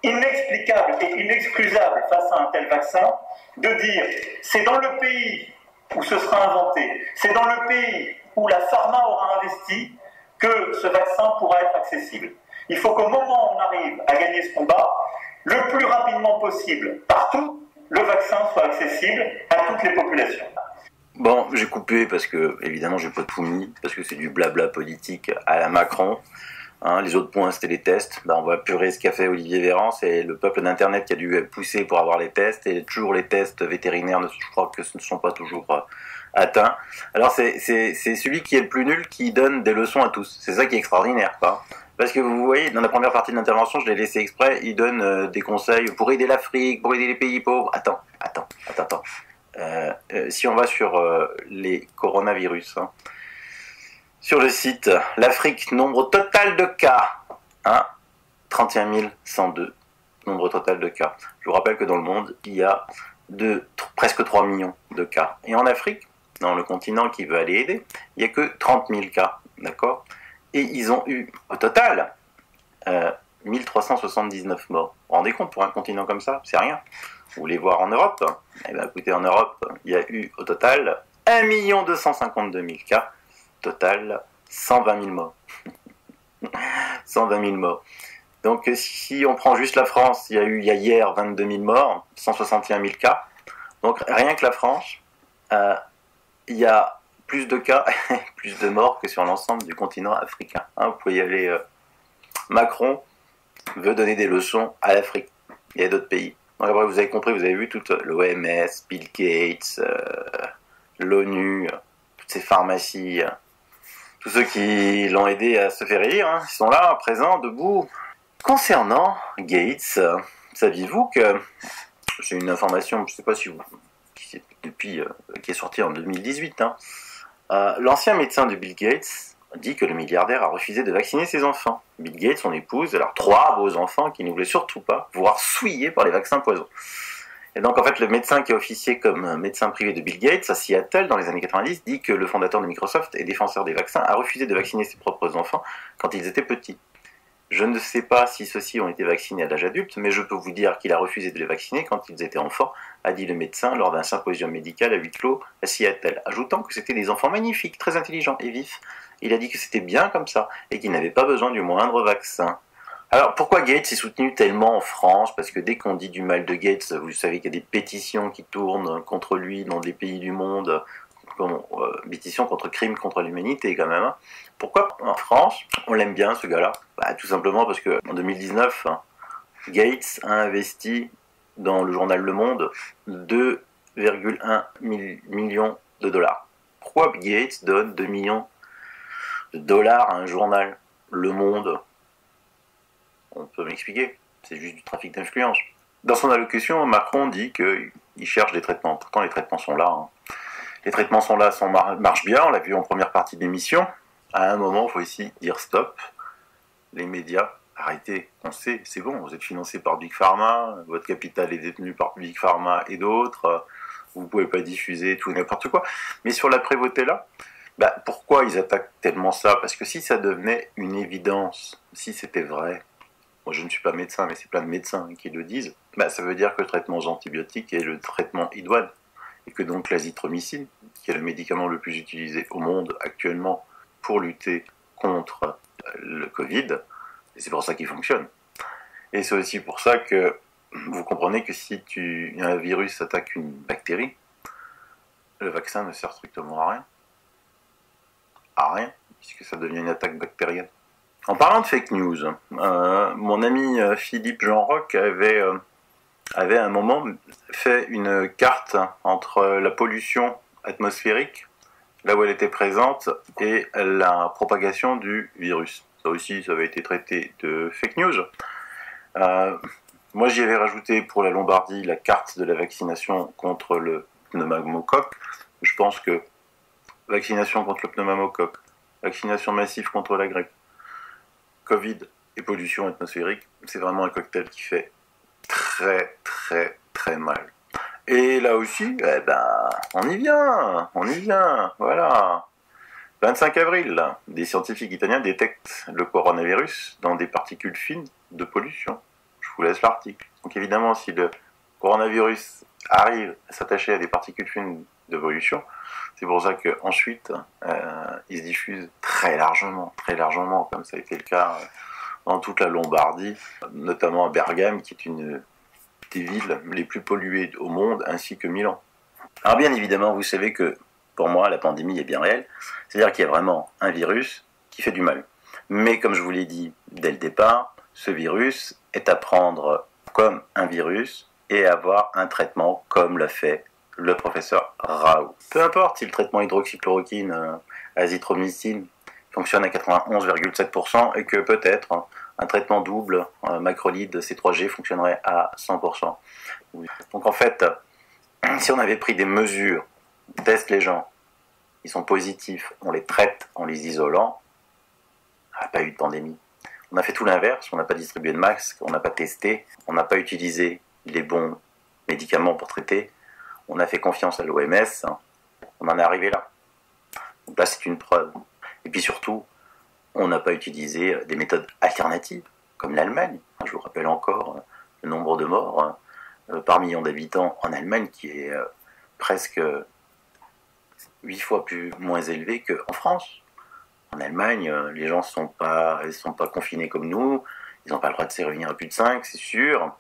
inexplicable et inexcusable face à un tel vaccin de dire c'est dans le pays où ce sera inventé, c'est dans le pays où la pharma aura investi que ce vaccin pourra être accessible. Il faut qu'au moment où on arrive à gagner ce combat, le plus rapidement possible, partout, le vaccin soit accessible à toutes les populations. Bon, j'ai coupé parce que, évidemment, j'ai pas tout mis, parce que c'est du blabla politique à la Macron. Hein, les autres points, c'était les tests. Ben, on va purer ce qu'a fait Olivier Véran, c'est le peuple d'Internet qui a dû pousser pour avoir les tests, et toujours les tests vétérinaires, je crois que ce ne sont pas toujours atteints. Alors, c'est celui qui est le plus nul qui donne des leçons à tous. C'est ça qui est extraordinaire, quoi. Parce que vous voyez, dans la première partie de l'intervention, je l'ai laissé exprès, il donne des conseils pour aider l'Afrique, pour aider les pays pauvres. Attends. Si on va sur les coronavirus, hein, sur le site, l'Afrique, nombre total de cas, hein, 31 102, nombre total de cas. Je vous rappelle que dans le monde, il y a presque 3 millions de cas. Et en Afrique, dans le continent qui veut aller aider, il n'y a que 30 000 cas, d'accord? Et ils ont eu, au total, 1379 morts. Vous vous rendez compte, pour un continent comme ça, c'est rien. Vous voulez voir en Europe? Eh bien, écoutez, en Europe, il y a eu au total 1 252 000 cas, total 120 000 morts. 120 000 morts. Donc, si on prend juste la France, il y a hier 22 000 morts, 161 000 cas. Donc, rien que la France, il y a plus de cas, plus de morts que sur l'ensemble du continent africain. Hein, vous pouvez y aller. Macron veut donner des leçons à l'Afrique. Il y a d'autres pays. Donc après, vous avez compris, vous avez vu toute l'OMS, Bill Gates, l'ONU, toutes ces pharmacies, tous ceux qui l'ont aidé à se faire élire, hein, ils sont là, présents, debout. Concernant Gates, saviez-vous que j'ai une information, je ne sais pas si vous, qui est sortie en 2018, hein, l'ancien médecin de Bill Gates dit que le milliardaire a refusé de vacciner ses enfants. Bill Gates, son épouse, alors 3 beaux enfants qui ne voulaient surtout pas voir souillés par les vaccins poison. Et donc en fait le médecin qui a officié comme médecin privé de Bill Gates à Seattle dans les années 90 dit que le fondateur de Microsoft et défenseur des vaccins a refusé de vacciner ses propres enfants quand ils étaient petits. Je ne sais pas si ceux-ci ont été vaccinés à l'âge adulte, mais je peux vous dire qu'il a refusé de les vacciner quand ils étaient enfants, a dit le médecin lors d'un symposium médical à huis clos à Seattle, ajoutant que c'était des enfants magnifiques, très intelligents et vifs. Il a dit que c'était bien comme ça, et qu'ils n'avaient pas besoin du moindre vaccin. Alors pourquoi Gates est soutenu tellement en France? Parce que dès qu'on dit du mal de Gates, vous savez qu'il y a des pétitions qui tournent contre lui dans des pays du monde, pétitions contre crimes contre l'humanité quand même. Hein. Pourquoi en France on l'aime bien ce gars-là? Tout simplement parce qu'en 2019, Gates a investi dans le journal Le Monde 2,1 millions de dollars. Pourquoi Gates donne 2 millions de dollars à un journal, Le Monde? On peut m'expliquer, c'est juste du trafic d'influence. Dans son allocution, Macron dit qu'il cherche des traitements. Pourtant, les traitements sont là. Hein. Les traitements sont là, marchent bien, on l'a vu en première partie de l'émission. À un moment, il faut ici dire stop. Les médias, arrêtez. On sait, c'est bon, vous êtes financé par Big Pharma, votre capital est détenu par Big Pharma et d'autres. Vous ne pouvez pas diffuser tout et n'importe quoi. Mais sur la prévôté là, pourquoi ils attaquent tellement ça? Parce que si ça devenait une évidence, si c'était vrai, moi je ne suis pas médecin, mais c'est plein de médecins qui le disent, ça veut dire que le traitement aux antibiotiques est le traitement idoine, et que donc l'azithromycine, qui est le médicament le plus utilisé au monde actuellement pour lutter contre le Covid, et c'est pour ça qu'il fonctionne. Et c'est aussi pour ça que vous comprenez que si un virus attaque une bactérie, le vaccin ne sert strictement à rien. À rien, puisque ça devient une attaque bactérienne. En parlant de fake news, mon ami Philippe Jean-Roch avait à un moment fait une carte entre la pollution atmosphérique, là où elle était présente, et la propagation du virus. Ça aussi, ça avait été traité de fake news. Moi, j'y avais rajouté pour la Lombardie la carte de la vaccination contre le pneumocoque. Je pense que vaccination contre le pneumocoque, vaccination massive contre la grippe, Covid et pollution atmosphérique, c'est vraiment un cocktail qui fait très très très mal. Et là aussi, on y vient, voilà. 25 avril, des scientifiques italiens détectent le coronavirus dans des particules fines de pollution. Je vous laisse l'article. Donc évidemment, si le coronavirus arrive à s'attacher à des particules fines d'évolution, c'est pour ça qu'ensuite, il se diffuse très largement, comme ça a été le cas dans toute la Lombardie, notamment à Bergame, qui est une des villes les plus polluées au monde, ainsi que Milan. Alors bien évidemment, vous savez que pour moi, la pandémie est bien réelle, c'est-à-dire qu'il y a vraiment un virus qui fait du mal. Mais comme je vous l'ai dit dès le départ, ce virus est à prendre comme un virus et avoir un traitement comme l'a fait le professeur Raoult. Peu importe si le traitement hydroxychloroquine, azithromycine, fonctionne à 91,7% et que peut-être un traitement double, macrolide C3G, fonctionnerait à 100%. Donc en fait, si on avait pris des mesures, on teste les gens, ils sont positifs, on les traite en les isolant, il n'y a pas eu de pandémie. On a fait tout l'inverse, on n'a pas distribué de masques, on n'a pas testé, on n'a pas utilisé les bons médicaments pour traiter, on a fait confiance à l'OMS, on en est arrivé là. Donc là, c'est une preuve. Et puis surtout, on n'a pas utilisé des méthodes alternatives, comme l'Allemagne. Je vous rappelle encore le nombre de morts par million d'habitants en Allemagne, qui est presque 8 fois moins élevé qu'en France. En Allemagne, les gens ne sont pas confinés comme nous, ils n'ont pas le droit de se réunir à plus de 5, c'est sûr,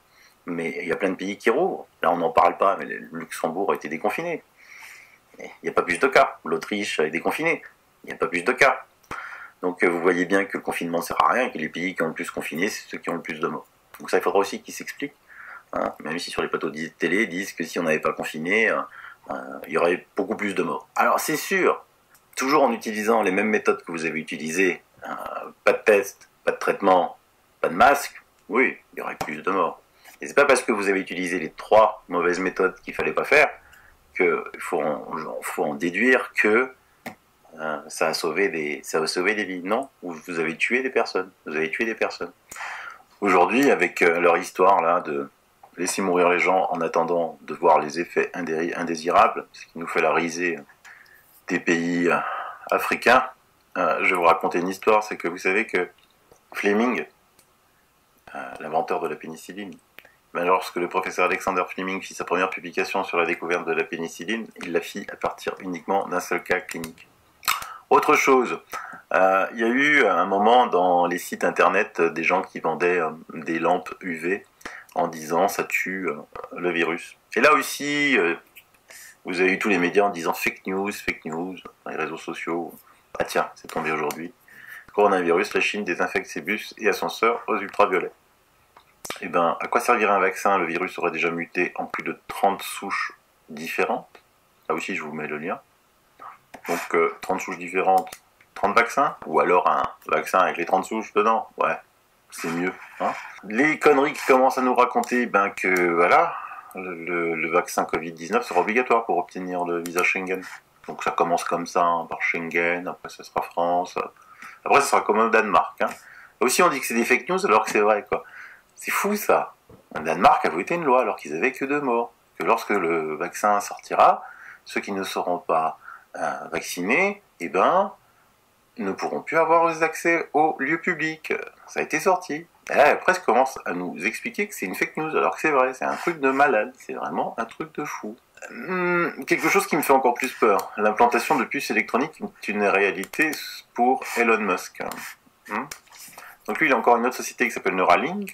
mais il y a plein de pays qui rouvrent. Là, on n'en parle pas, mais le Luxembourg a été déconfiné. Il n'y a pas plus de cas. L'Autriche est déconfinée. Il n'y a pas plus de cas. Donc vous voyez bien que le confinement ne sert à rien et que les pays qui ont le plus confiné, c'est ceux qui ont le plus de morts. Donc ça, il faudra aussi qu'ils s'expliquent. Hein, même si sur les plateaux de télé, ils disent que si on n'avait pas confiné, il y aurait beaucoup plus de morts. Alors c'est sûr, toujours en utilisant les mêmes méthodes que vous avez utilisées, pas de test, pas de traitement, pas de masque, oui, il y aurait plus de morts. Et c'est pas parce que vous avez utilisé les 3 mauvaises méthodes qu'il fallait pas faire qu'il faut en déduire que ça va sauver des vies. Non, vous avez tué des personnes. Aujourd'hui, avec leur histoire là de laisser mourir les gens en attendant de voir les effets indésirables, ce qui nous fait la risée des pays africains, je vais vous raconter une histoire. C'est que vous savez que Fleming, l'inventeur de la pénicilline, lorsque le professeur Alexander Fleming fit sa première publication sur la découverte de la pénicilline, il la fit à partir uniquement d'un seul cas clinique. Autre chose, il y a eu un moment dans les sites internet des gens qui vendaient des lampes UV en disant ça tue le virus. Et là aussi, vous avez eu tous les médias en disant fake news, dans les réseaux sociaux. Ah tiens, c'est tombé aujourd'hui. Coronavirus, la Chine désinfecte ses bus et ascenseurs aux ultraviolets. Eh bien, à quoi servirait un vaccin? Le virus aurait déjà muté en plus de 30 souches différentes. Là aussi, je vous mets le lien. Donc, 30 souches différentes, 30 vaccins? Ou alors un vaccin avec les 30 souches dedans? Ouais, c'est mieux. Hein, les conneries qui commencent à nous raconter que, voilà, le vaccin Covid-19 sera obligatoire pour obtenir le visa Schengen. Donc, ça commence comme ça, par Schengen, après ça sera France, après ça sera comme au Danemark. Hein. Aussi, on dit que c'est des fake news alors que c'est vrai, quoi. C'est fou ça. Le Danemark a voté une loi alors qu'ils avaient que 2 morts. Que lorsque le vaccin sortira, ceux qui ne seront pas vaccinés, ne pourront plus avoir accès aux lieux publics. Ça a été sorti. Et là, la presse commence à nous expliquer que c'est une fake news alors que c'est vrai. C'est un truc de malade. C'est vraiment un truc de fou. Quelque chose qui me fait encore plus peur. L'implantation de puces électroniques est une réalité pour Elon Musk. Donc lui, il a encore une autre société qui s'appelle Neuralink,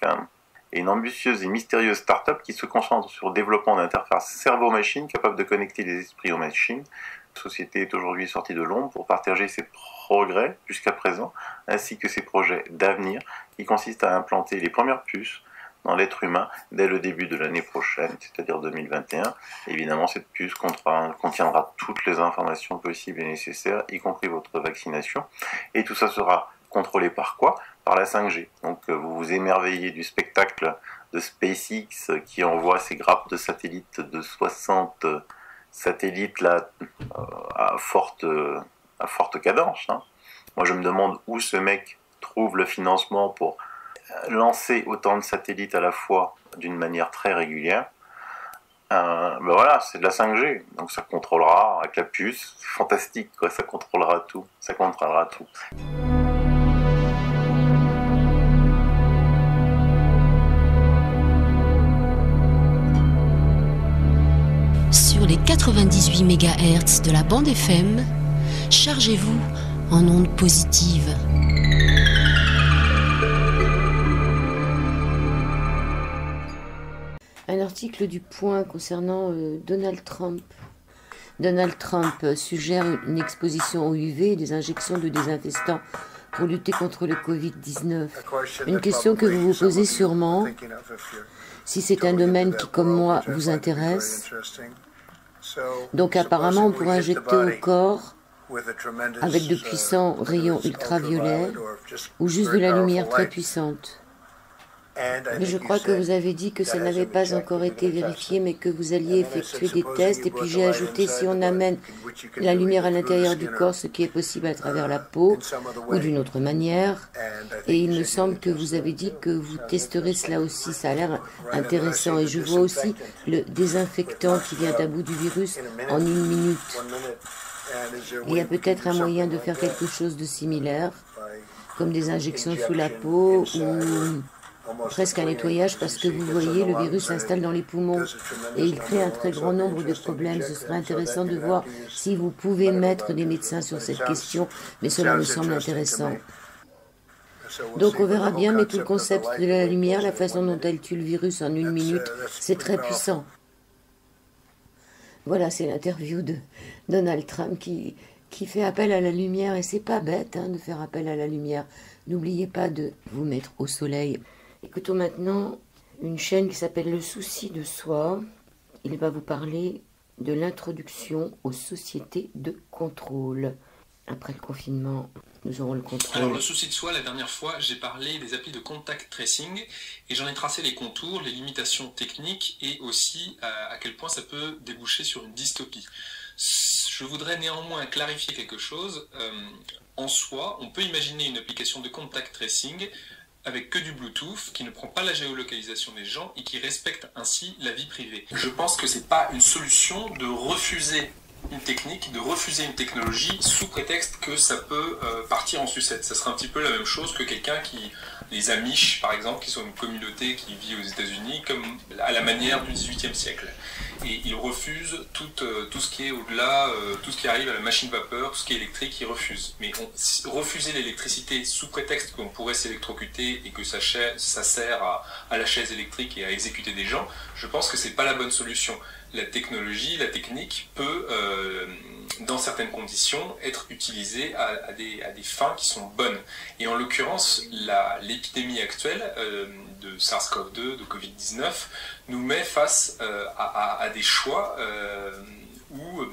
et une ambitieuse et mystérieuse start-up qui se concentre sur le développement d'interfaces cerveau-machine capables de connecter les esprits aux machines. La société est aujourd'hui sortie de l'ombre pour partager ses progrès jusqu'à présent, ainsi que ses projets d'avenir, qui consistent à implanter les premières puces dans l'être humain dès le début de l'année prochaine, c'est-à-dire 2021. Évidemment, cette puce contiendra toutes les informations possibles et nécessaires, y compris votre vaccination, et tout ça sera contrôlé par quoi? Par la 5G. Donc vous vous émerveillez du spectacle de SpaceX qui envoie ses grappes de satellites de 60 satellites là, à forte cadence. Hein. Moi je me demande où ce mec trouve le financement pour lancer autant de satellites à la fois d'une manière très régulière. Voilà, c'est de la 5G, donc ça contrôlera avec la puce, c'est fantastique quoi, ça contrôlera tout. 98 MHz de la bande FM, chargez-vous en ondes positives. Un article du Point concernant Donald Trump. Donald Trump suggère une exposition au UV et des injections de désinfestants pour lutter contre le Covid-19. Une question que vous vous posez sûrement, si c'est un domaine qui, comme moi, vous intéresse. Donc apparemment, on pourrait injecter au corps avec de puissants rayons ultraviolets ou juste de la lumière très puissante. Mais je crois que vous avez dit que ça n'avait pas encore été vérifié, mais que vous alliez effectuer des tests. Et puis j'ai ajouté, si on amène la lumière à l'intérieur du corps, ce qui est possible à travers la peau, ou d'une autre manière. Et il me semble que vous avez dit que vous testerez cela aussi. Ça a l'air intéressant. Et je vois aussi le désinfectant qui vient à bout du virus en 1 minute. Il y a peut-être un moyen de faire quelque chose de similaire, comme des injections sous la peau ou presque un nettoyage, parce que vous voyez, le virus s'installe dans les poumons et il crée un très grand nombre de problèmes. Ce serait intéressant de voir si vous pouvez mettre des médecins sur cette question, mais cela me semble intéressant. Donc on verra bien, mais tout le concept de la lumière, la façon dont elle tue le virus en 1 minute, c'est très puissant. Voilà, c'est l'interview de Donald Trump qui fait appel à la lumière, et c'est pas bête de faire appel à la lumière. N'oubliez pas de vous mettre au soleil. Écoutons maintenant une chaîne qui s'appelle Le Souci de Soi. Il va vous parler de l'introduction aux sociétés de contrôle. Après le confinement, nous aurons le contrôle. Alors, Le Souci de Soi, la dernière fois, j'ai parlé des applis de contact tracing et j'en ai tracé les contours, les limitations techniques et aussi à quel point ça peut déboucher sur une dystopie. Je voudrais néanmoins clarifier quelque chose. En soi, on peut imaginer une application de contact tracing avec que du Bluetooth, qui ne prend pas la géolocalisation des gens et qui respecte ainsi la vie privée. Je pense que c'est pas une solution de refuser une technique, de refuser une technologie sous prétexte que ça peut partir en sucette. Ça serait un petit peu la même chose que quelqu'un qui, les Amish par exemple, qui sont une communauté qui vit aux États-Unis comme à la manière du XVIIIe siècle. Et ils refusent tout ce qui est au-delà, tout ce qui arrive à la machine vapeur, tout ce qui est électrique, ils refusent. Mais refuser l'électricité sous prétexte qu'on pourrait s'électrocuter et que ça sert à la chaise électrique et à exécuter des gens, je pense que c'est pas la bonne solution. La technologie, la technique peut, dans certaines conditions, être utilisée à des fins qui sont bonnes. Et en l'occurrence, l'épidémie actuelle de SARS-CoV-2, de Covid-19, nous met face à des choix où,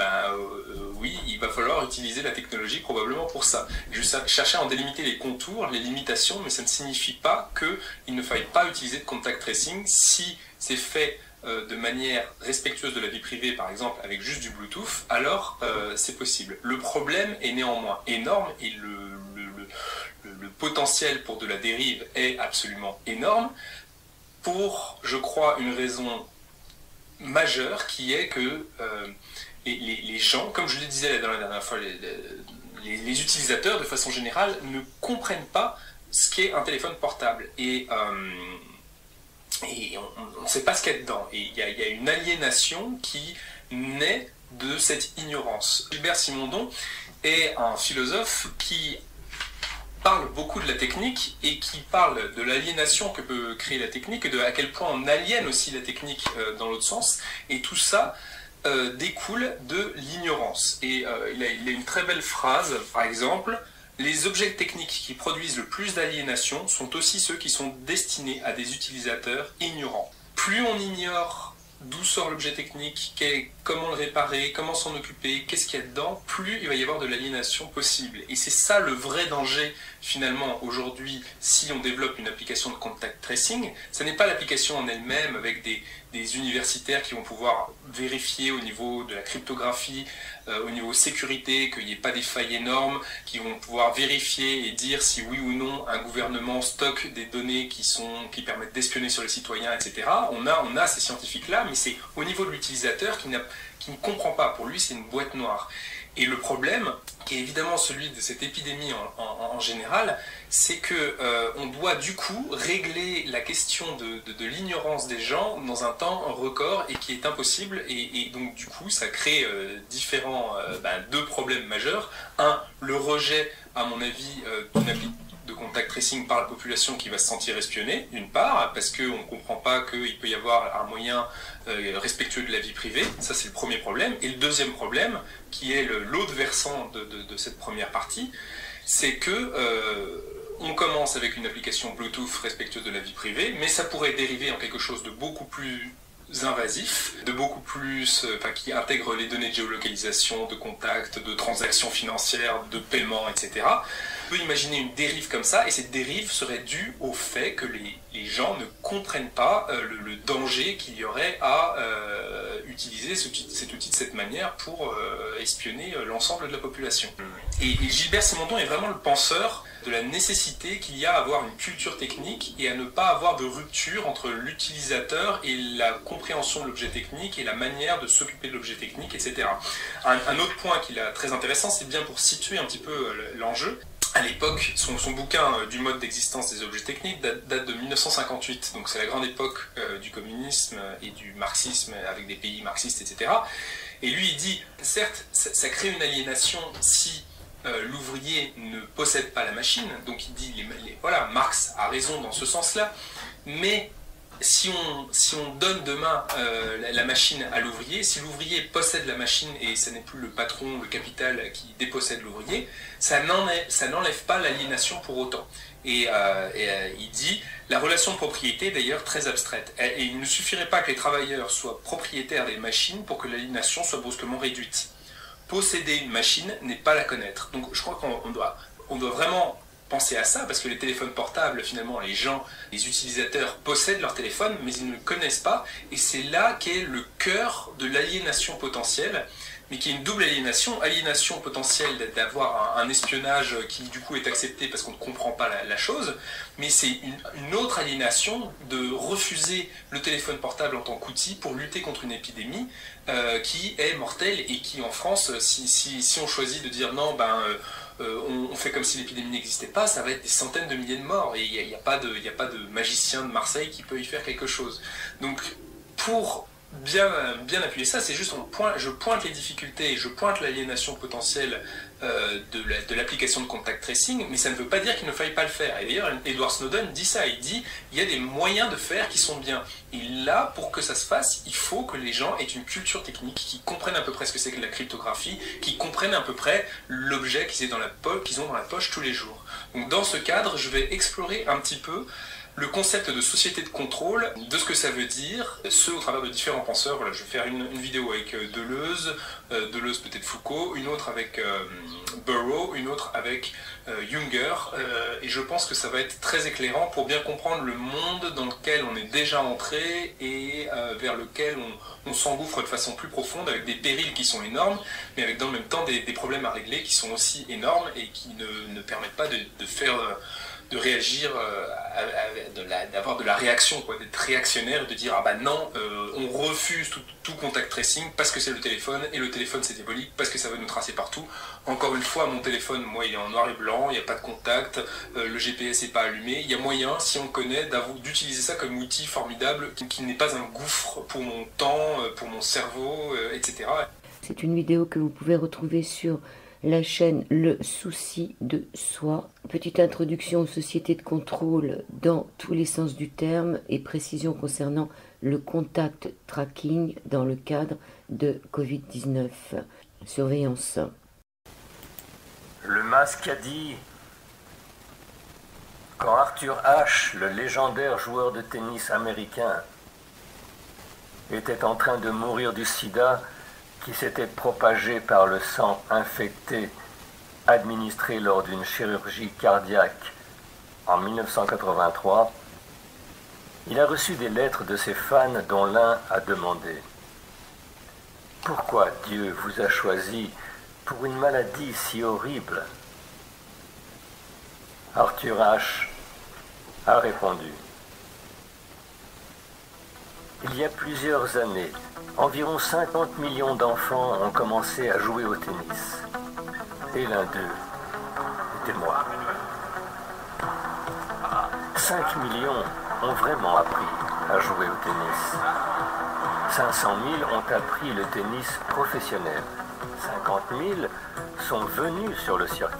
oui, il va falloir utiliser la technologie probablement pour ça. Je cherchais à en délimiter les contours, les limitations, mais ça ne signifie pas qu'il ne faille pas utiliser de contact tracing si c'est fait de manière respectueuse de la vie privée, par exemple avec juste du Bluetooth, alors c'est possible. Le problème est néanmoins énorme et le potentiel pour de la dérive est absolument énorme pour, je crois, une raison majeure qui est que les gens, comme je le disais la dernière fois, les utilisateurs de façon générale ne comprennent pas ce qu'est un téléphone portable et on ne sait pas ce qu'il y a dedans. Et il y a une aliénation qui naît de cette ignorance. Gilbert Simondon est un philosophe qui parle beaucoup de la technique et qui parle de l'aliénation que peut créer la technique et de à quel point on aliène aussi la technique dans l'autre sens. Et tout ça découle de l'ignorance. Et il a une très belle phrase, par exemple: les objets techniques qui produisent le plus d'aliénation sont aussi ceux qui sont destinés à des utilisateurs ignorants. Plus on ignore d'où sort l'objet technique, comment le réparer, comment s'en occuper, qu'est-ce qu'il y a dedans, plus il va y avoir de l'aliénation possible. Et c'est ça le vrai danger, finalement, aujourd'hui, si on développe une application de contact tracing. Ce n'est pas l'application en elle-même avec des universitaires qui vont pouvoir vérifier au niveau de la cryptographie, au niveau sécurité, qu'il n'y ait pas des failles énormes, qui vont pouvoir vérifier et dire si oui ou non un gouvernement stocke des données qui permettent d'espionner sur les citoyens, etc. On a ces scientifiques-là, mais c'est au niveau de l'utilisateur qui ne comprend pas. Pour lui, c'est une boîte noire. Et le problème, qui est évidemment celui de cette épidémie en général, c'est que on doit du coup régler la question de l'ignorance des gens dans un temps record et qui est impossible. Et donc du coup, ça crée deux problèmes majeurs. Un, le rejet, à mon avis, d'une appli de contact tracing par la population qui va se sentir espionnée, d'une part, parce qu'on ne comprend pas qu'il peut y avoir un moyen respectueux de la vie privée. Ça, c'est le premier problème. Et le deuxième problème, qui est l'autre versant de cette première partie, c'est que on commence avec une application Bluetooth respectueuse de la vie privée, mais ça pourrait dériver en quelque chose de beaucoup plus invasif, de beaucoup plus, qui intègre les données de géolocalisation, de contact, de transactions financières, de paiement, etc. On peut imaginer une dérive comme ça, et cette dérive serait due au fait que les gens ne comprennent pas le danger qu'il y aurait à utiliser cet outil de cette manière pour espionner l'ensemble de la population. Et Gilbert Simondon est vraiment le penseur de la nécessité qu'il y a à avoir une culture technique et à ne pas avoir de rupture entre l'utilisateur et la compréhension de l'objet technique et la manière de s'occuper de l'objet technique, etc. Un autre point qu'il a très intéressant, c'est bien pour situer un petit peu l'enjeu. À l'époque, son bouquin du mode d'existence des objets techniques date de 1958, donc c'est la grande époque du communisme et du marxisme avec des pays marxistes, etc. Et lui, il dit, certes, ça crée une aliénation si l'ouvrier ne possède pas la machine, donc il dit, voilà, Marx a raison dans ce sens-là, mais si on donne demain la machine à l'ouvrier, si l'ouvrier possède la machine et ce n'est plus le patron, le capital qui dépossède l'ouvrier, ça n'enlève pas l'aliénation pour autant. Et il dit, la relation de propriété est d'ailleurs très abstraite. Et il ne suffirait pas que les travailleurs soient propriétaires des machines pour que l'aliénation soit brusquement réduite. Posséder une machine n'est pas la connaître. Donc je crois qu'on doit vraiment penser à ça, parce que les téléphones portables, finalement, les gens, les utilisateurs possèdent leur téléphone, mais ils ne le connaissent pas, et c'est là qu'est le cœur de l'aliénation potentielle, mais qui est une double aliénation potentielle d'avoir un espionnage qui du coup est accepté parce qu'on ne comprend pas la chose, mais c'est une autre aliénation de refuser le téléphone portable en tant qu'outil pour lutter contre une épidémie qui est mortelle et qui en France, si on choisit de dire non, on fait comme si l'épidémie n'existait pas, ça va être des centaines de milliers de morts, et il n'y a pas de magicien de Marseille qui peut y faire quelque chose. Donc pour bien appuyer ça, c'est juste je pointe les difficultés et je pointe l'aliénation potentielle de l'application de contact tracing, mais ça ne veut pas dire qu'il ne faille pas le faire. Et d'ailleurs, Edward Snowden dit ça, il dit il y a des moyens de faire qui sont bien. Et là, pour que ça se fasse, il faut que les gens aient une culture technique, qui comprennent à peu près ce que c'est que la cryptographie, qui comprennent à peu près l'objet qu'ils ont dans la poche tous les jours. Donc dans ce cadre, je vais explorer un petit peu le concept de société de contrôle, de ce que ça veut dire, ce au travers de différents penseurs. Voilà, je vais faire une vidéo avec Deleuze peut-être Foucault, une autre avec Burrow, une autre avec Junger, et je pense que ça va être très éclairant pour bien comprendre le monde dans lequel on est déjà entré et vers lequel on s'engouffre de façon plus profonde, avec des périls qui sont énormes, mais avec dans le même temps des problèmes à régler qui sont aussi énormes et qui ne permettent pas de réagir, d'avoir de la réaction, d'être réactionnaire, de dire ah bah non, on refuse tout contact tracing parce que c'est le téléphone, et le téléphone c'est diabolique parce que ça va nous tracer partout. Encore une fois, mon téléphone, moi, il est en noir et blanc, il n'y a pas de contact, le GPS n'est pas allumé. Il y a moyen, si on connaît, d'utiliser ça comme outil formidable qui n'est pas un gouffre pour mon temps, pour mon cerveau, etc. C'est une vidéo que vous pouvez retrouver sur la chaîne Le Souci de Soi. Petite introduction aux sociétés de contrôle dans tous les sens du terme et précision concernant le contact tracking dans le cadre de Covid-19. Surveillance. Le masque a dit: quand Arthur Ashe, le légendaire joueur de tennis américain, était en train de mourir du sida qui s'était propagé par le sang infecté administré lors d'une chirurgie cardiaque en 1983, il a reçu des lettres de ses fans dont l'un a demandé: pourquoi Dieu vous a choisi pour une maladie si horrible? Arthur Ashe a répondu: il y a plusieurs années, environ 50 millions d'enfants ont commencé à jouer au tennis. Et l'un d'eux était moi. 5 millions ont vraiment appris à jouer au tennis. 500 000 ont appris le tennis professionnel. 50 000 sont venus sur le circuit.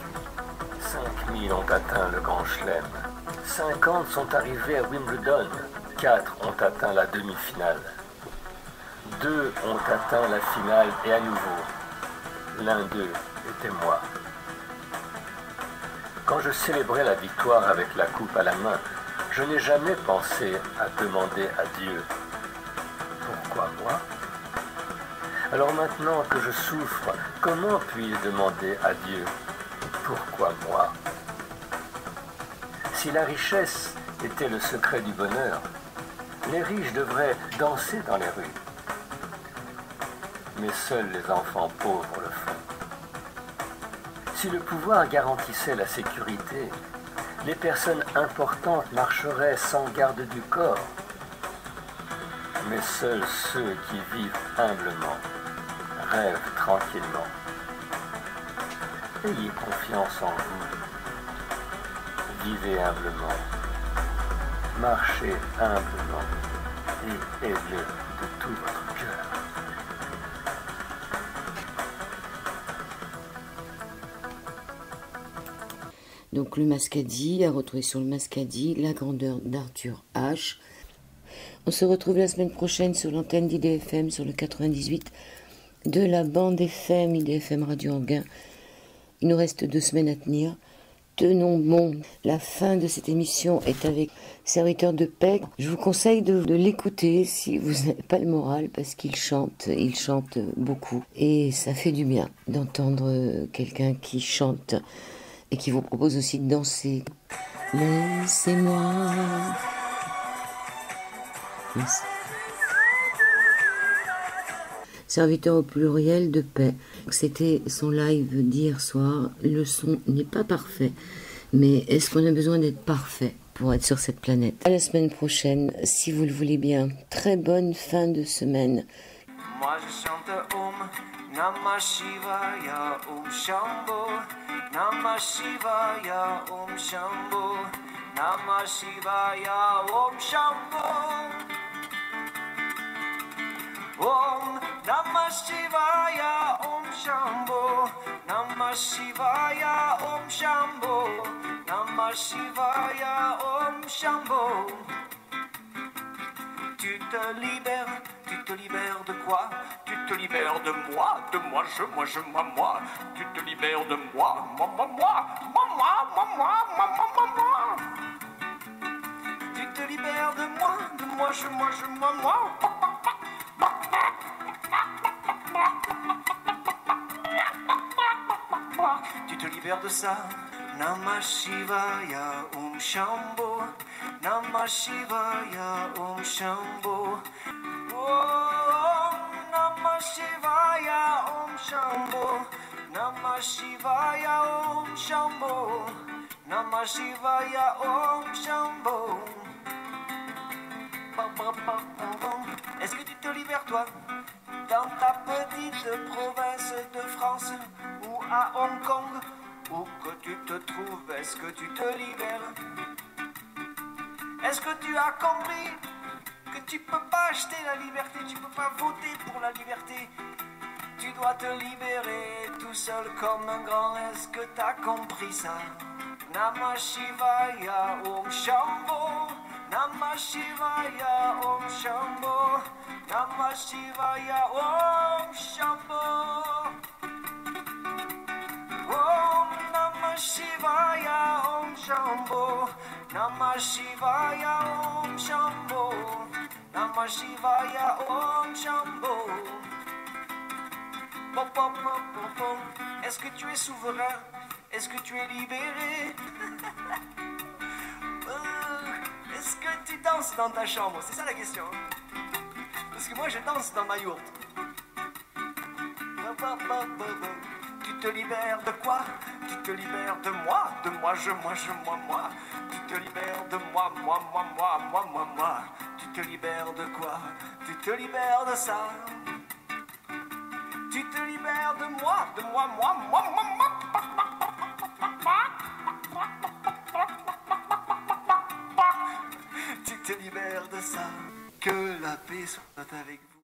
5 000 ont atteint le Grand Chelem. 50 sont arrivés à Wimbledon. 4 ont atteint la demi-finale. 2 ont atteint la finale et à nouveau, l'un d'eux était moi. Quand je célébrais la victoire avec la coupe à la main, je n'ai jamais pensé à demander à Dieu « Pourquoi moi ?» Alors maintenant que je souffre, comment puis-je demander à Dieu « Pourquoi moi ?» Si la richesse était le secret du bonheur, les riches devraient danser dans les rues. Mais seuls les enfants pauvres le font. Si le pouvoir garantissait la sécurité, les personnes importantes marcheraient sans garde du corps. Mais seuls ceux qui vivent humblement rêvent tranquillement. Ayez confiance en vous. Vivez humblement. Marchez humblement et aidez de tout votre cœur. Donc le Mascadi, à retrouver sur le Mascadi, la grandeur d'Arthur H. On se retrouve la semaine prochaine sur l'antenne d'IDFM sur le 98 de la bande FM, IDFM Radio Anguin. Il nous reste 2 semaines à tenir. Tenons bon. La fin de cette émission est avec Serviteur de paix. Je vous conseille de l'écouter si vous n'avez pas le moral parce qu'il chante beaucoup. Et ça fait du bien d'entendre quelqu'un qui chante et qui vous propose aussi de danser. Laissez-moi. Serviteur au pluriel de paix. C'était son live d'hier soir. Le son n'est pas parfait. Mais est-ce qu'on a besoin d'être parfait pour être sur cette planète? À la semaine prochaine, si vous le voulez bien. Très bonne fin de semaine. Moi je chante Om Namah Shivaya Om Shambho Namah Shivaya Om Shambho Namah Shivaya Om Shambho Om Namah Shivaya Om Shambho Namah Shivaya Om Shambho Namah Shivaya Om Shambho. Tu te libères de quoi? Tu te libères de moi, moi. Tu te libères de moi, moi. Tu te libères de moi, moi. Tu te libères de ça. Namah Shivaya Om Shambho Namah Shivaya Om Shambho Om Namah Shivaya Om Shambho Namah Shivaya Om Shambho Namah Shivaya Om Shambho. Est-ce que tu te libères toi dans ta petite province de France ou à Hong Kong? Où que tu te trouves, est-ce que tu te libères? Est-ce que tu as compris que tu peux pas acheter la liberté, tu peux pas voter pour la liberté? Tu dois te libérer tout seul comme un grand, est-ce que t'as compris ça? Namah Shivaya Om Shambho Namah Shivaya Om Shambho Namah Shivaya Om Shambho. Om Namah Shivaya Om Shambho Namah Shivaya Om Shambho Namah Shivaya Om Shambho. Est-ce que tu es souverain? Est-ce que tu es libéré? Est-ce que tu danses dans ta chambre? C'est ça la question. Parce que moi je danse dans ma yourte. Tu te libères de quoi? Tu te libères de moi, moi. Tu te libères de moi. Tu te libères de quoi? tu te libères de ça. Tu te libères de moi, moi. Tu te libères de ça. Que la paix soit avec vous.